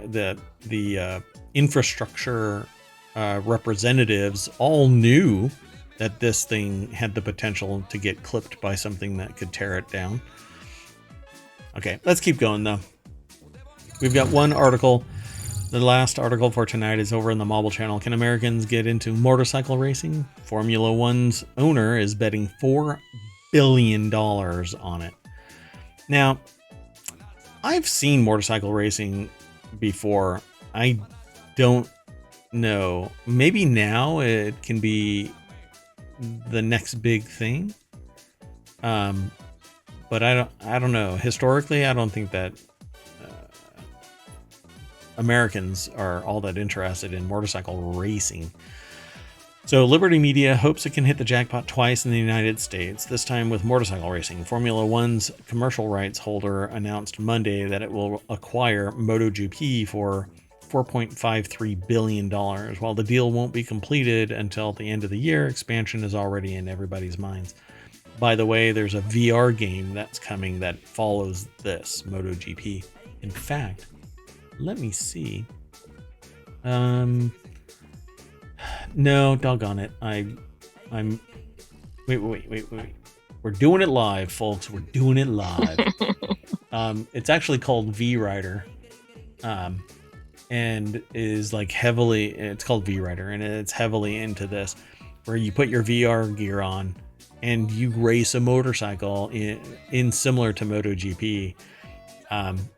the infrastructure representatives all knew that this thing had the potential to get clipped by something that could tear it down. Okay, let's keep going though. We've got one article. The last article for tonight is over in the Mobile Channel. Can Americans get into motorcycle racing? Formula One's owner is betting $4 billion on it. Now, I've seen motorcycle racing before. I don't know. Maybe now it can be the next big thing. But I don't know. Historically, I don't think that Americans are all that interested in motorcycle racing. So Liberty Media hopes it can hit the jackpot twice in the United States, this time with motorcycle racing. Formula One's commercial rights holder announced Monday that it will acquire MotoGP for $4.53 billion. While the deal won't be completed until the end of the year, expansion is already in everybody's minds. By the way, there's a VR game that's coming that follows this MotoGP. In fact, let me see. No, doggone it. I'm wait. We're doing it live, folks. We're doing it live. It's actually called V Rider. And is like it's called V Rider, and it's heavily into this, where you put your VR gear on and you race a motorcycle in similar to MotoGP.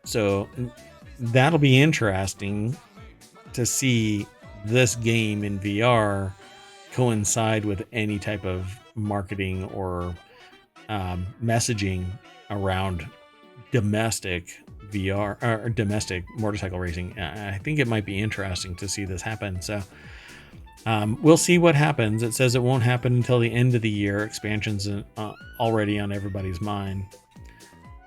So that'll be interesting to see this game in VR coincide with any type of marketing or messaging around domestic VR or domestic motorcycle racing. I think it might be interesting to see this happen. So we'll see what happens. It says it won't happen until the end of the year. Expansion's already on everybody's mind.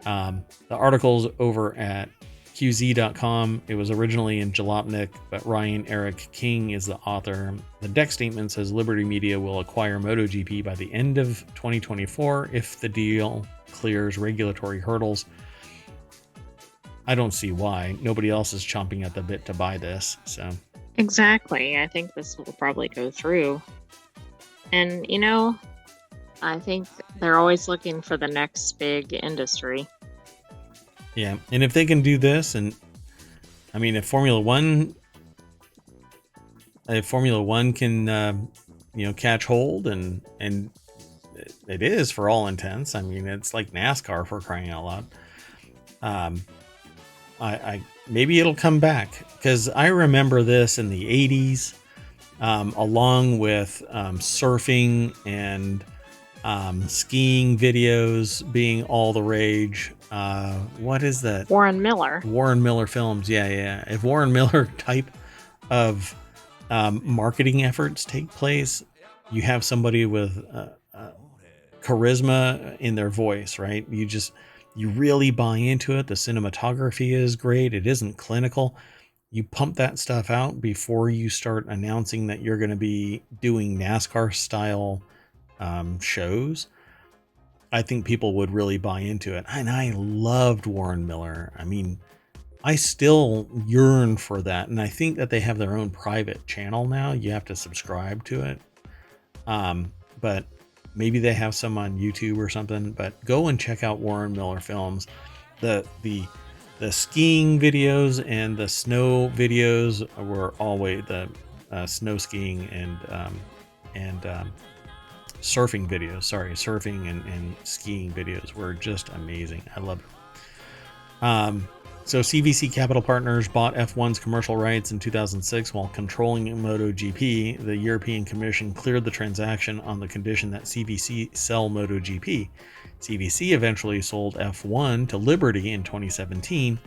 The article's over at QZ.com. It was originally in Jalopnik, but Ryan Eric King is the author. The deck statement says Liberty Media will acquire MotoGP by the end of 2024 if the deal clears regulatory hurdles. I don't see why. Nobody else is chomping at the bit to buy this. So exactly. I think this will probably go through. And, you know, I think they're always looking for the next big industry. Yeah, and if they can do this, and I mean, if Formula One can, catch hold, and it is for all intents. I mean, it's like NASCAR, for crying out loud. I maybe it'll come back, because I remember this in the 80s, along with surfing and skiing videos being all the rage. What is that? Warren Miller Films. Yeah. If Warren Miller type of marketing efforts take place, you have somebody with charisma in their voice, right? You really buy into it. The cinematography is great. It isn't clinical. You pump that stuff out before you start announcing that you're going to be doing NASCAR style shows, I think people would really buy into it. And I loved Warren Miller. I mean, I still yearn for that. And I think that they have their own private channel now. You have to subscribe to it. But maybe they have some on YouTube or something. But go and check out Warren Miller Films. The skiing videos and the snow videos were always the snow skiing and surfing videos. Sorry, surfing and skiing videos were just amazing. I love it. So CVC Capital Partners bought F1's commercial rights in 2006 while controlling MotoGP. The European Commission cleared the transaction on the condition that CVC sell MotoGP. CVC eventually sold F1 to Liberty in 2017.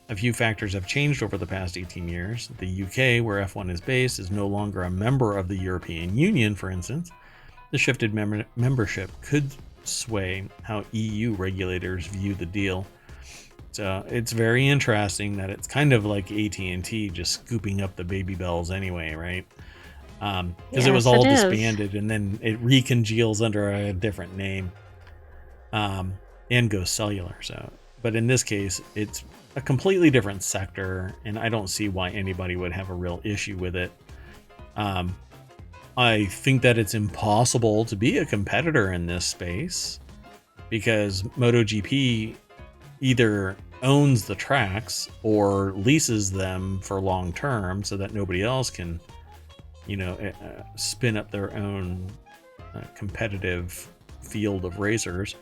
A few factors have changed over the past 18 years. The UK, where F1 is based, is no longer a member of the European Union, for instance. The shifted membership could sway how EU regulators view the deal. So it's very interesting that it's kind of like AT&T just scooping up the baby bells anyway, right? Because it was all disbanded and then it recongeals under a different name and goes cellular. So, but in this case, it's a completely different sector, and I don't see why anybody would have a real issue with it. I think that it's impossible to be a competitor in this space because MotoGP either owns the tracks or leases them for long term so that nobody else can, spin up their own competitive field of racers.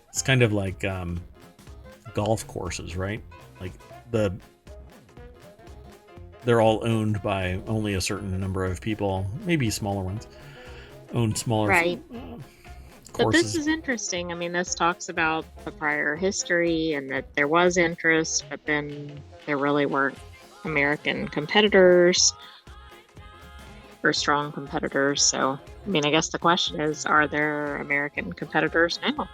It's kind of like golf courses, right? Like they're all owned by only a certain number of people, maybe smaller ones own smaller right. But courses. this is interesting. I mean, this talks about the prior history and that there was interest, but then there really weren't American competitors or strong competitors. So, I mean, I guess the question is, are there American competitors now?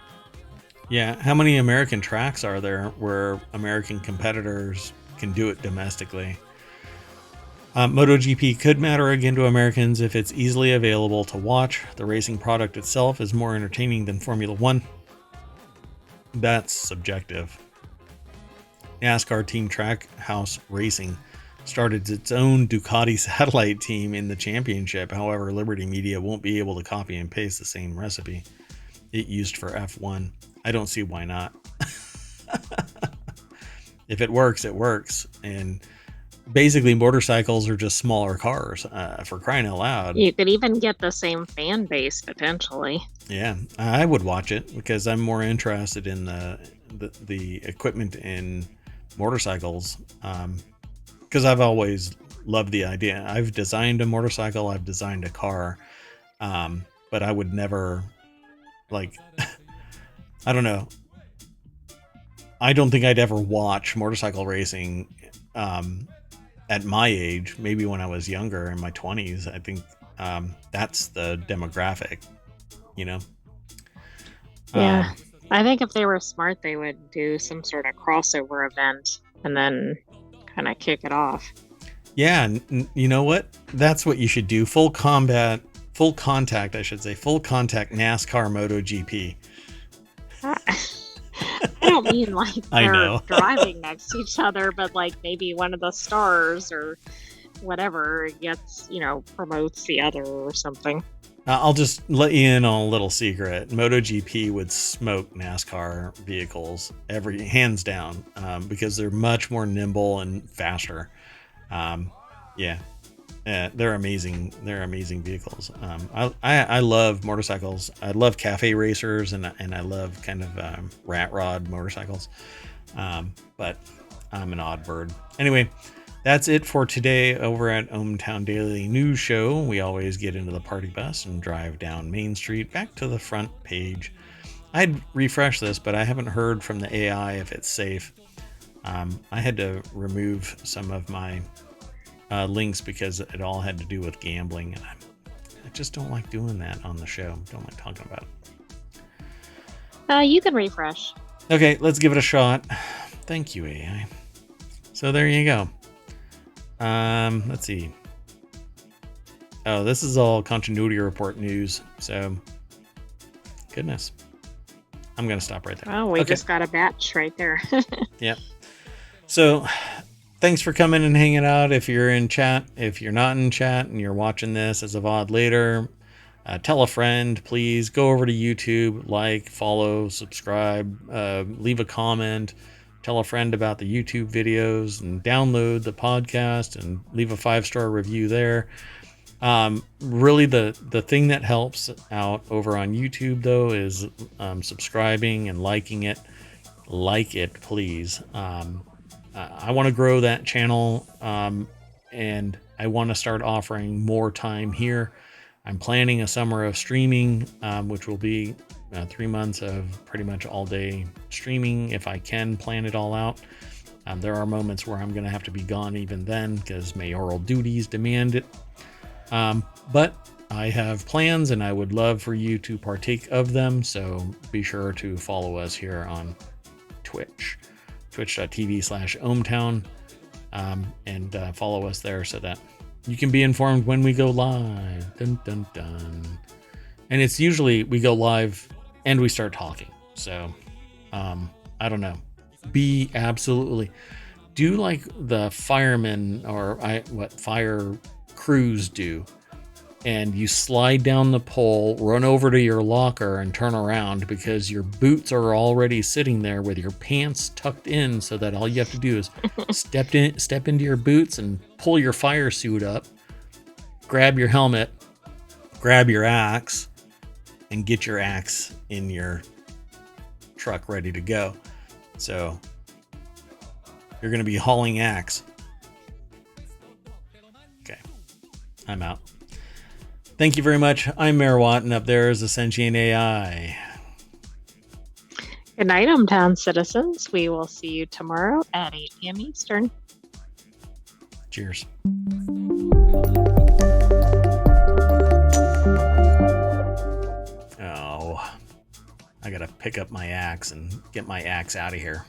Yeah. How many American tracks are there where American competitors can do it domestically? MotoGP could matter again to Americans if it's easily available to watch. The racing product itself is more entertaining than Formula One. That's subjective. NASCAR Team Trackhouse Racing started its own Ducati satellite team in the championship. However, Liberty Media won't be able to copy and paste the same recipe it used for F1. I don't see why not. If it works, it works. And basically, motorcycles are just smaller cars, for crying out loud. You could even get the same fan base potentially. Yeah, I would watch it because I'm more interested in the equipment in motorcycles. Because I've always loved the idea. I've designed a motorcycle, I've designed a car, but I would never, I don't know. I don't think I'd ever watch motorcycle racing at my age, maybe when I was younger in my 20s. I think that's the demographic, Yeah. I think if they were smart, they would do some sort of crossover event and then kind of kick it off. Yeah. You know what? That's what you should do. Full contact NASCAR MotoGP. I don't mean like they're driving next to each other, but like maybe one of the stars or whatever gets, promotes the other or something. I'll just let you in on a little secret. MotoGP would smoke NASCAR vehicles hands down, because they're much more nimble and faster. They're amazing. They're amazing vehicles. I love motorcycles. I love cafe racers and I love kind of rat rod motorcycles. But I'm an odd bird. Anyway, that's it for today over at ohmTown Daily News Show. We always get into the party bus and drive down Main Street back to the front page. I'd refresh this, but I haven't heard from the AI if it's safe. I had to remove some of my links because it all had to do with gambling, and I just don't like doing that on the show. Don't like talking about it. You can refresh. Okay, let's give it a shot. Thank you, AI. So there you go. Let's see. Oh, this is all continuity report news. So, goodness. I'm going to stop right there. Oh, we just got a batch right there. Yep. So, thanks for coming and hanging out. If you're in chat, if you're not in chat and you're watching this as a VOD later, tell a friend, please. Go over to YouTube, like, follow, subscribe, leave a comment, tell a friend about the YouTube videos, and download the podcast and leave a 5-star review there. Really the thing that helps out over on YouTube though is subscribing and liking it. Like it, please. I want to grow that channel, and I want to start offering more time here. I'm planning a summer of streaming, which will be 3 months of pretty much all day streaming if I can plan it all out. There are moments where I'm going to have to be gone even then because mayoral duties demand it. But I have plans and I would love for you to partake of them. So be sure to follow us here on Twitch, twitch.tv/ohmTown, and follow us there so that you can be informed when we go live. Dun, dun, dun. And it's usually we go live and we start talking. So, I don't know. Be absolutely do like the firemen or what fire crews do, and you slide down the pole, run over to your locker and turn around because your boots are already sitting there with your pants tucked in, so that all you have to do is step into your boots and pull your fire suit up, grab your helmet, grab your axe, and get your axe in your truck ready to go. So you're going to be hauling axe. Okay, I'm out. Thank you very much. I'm Mayor Watt, and up there is the sentient AI. Good night, ohmTown citizens. We will see you tomorrow at 8 p.m. Eastern. Cheers. Oh, I gotta pick up my axe and get my axe out of here.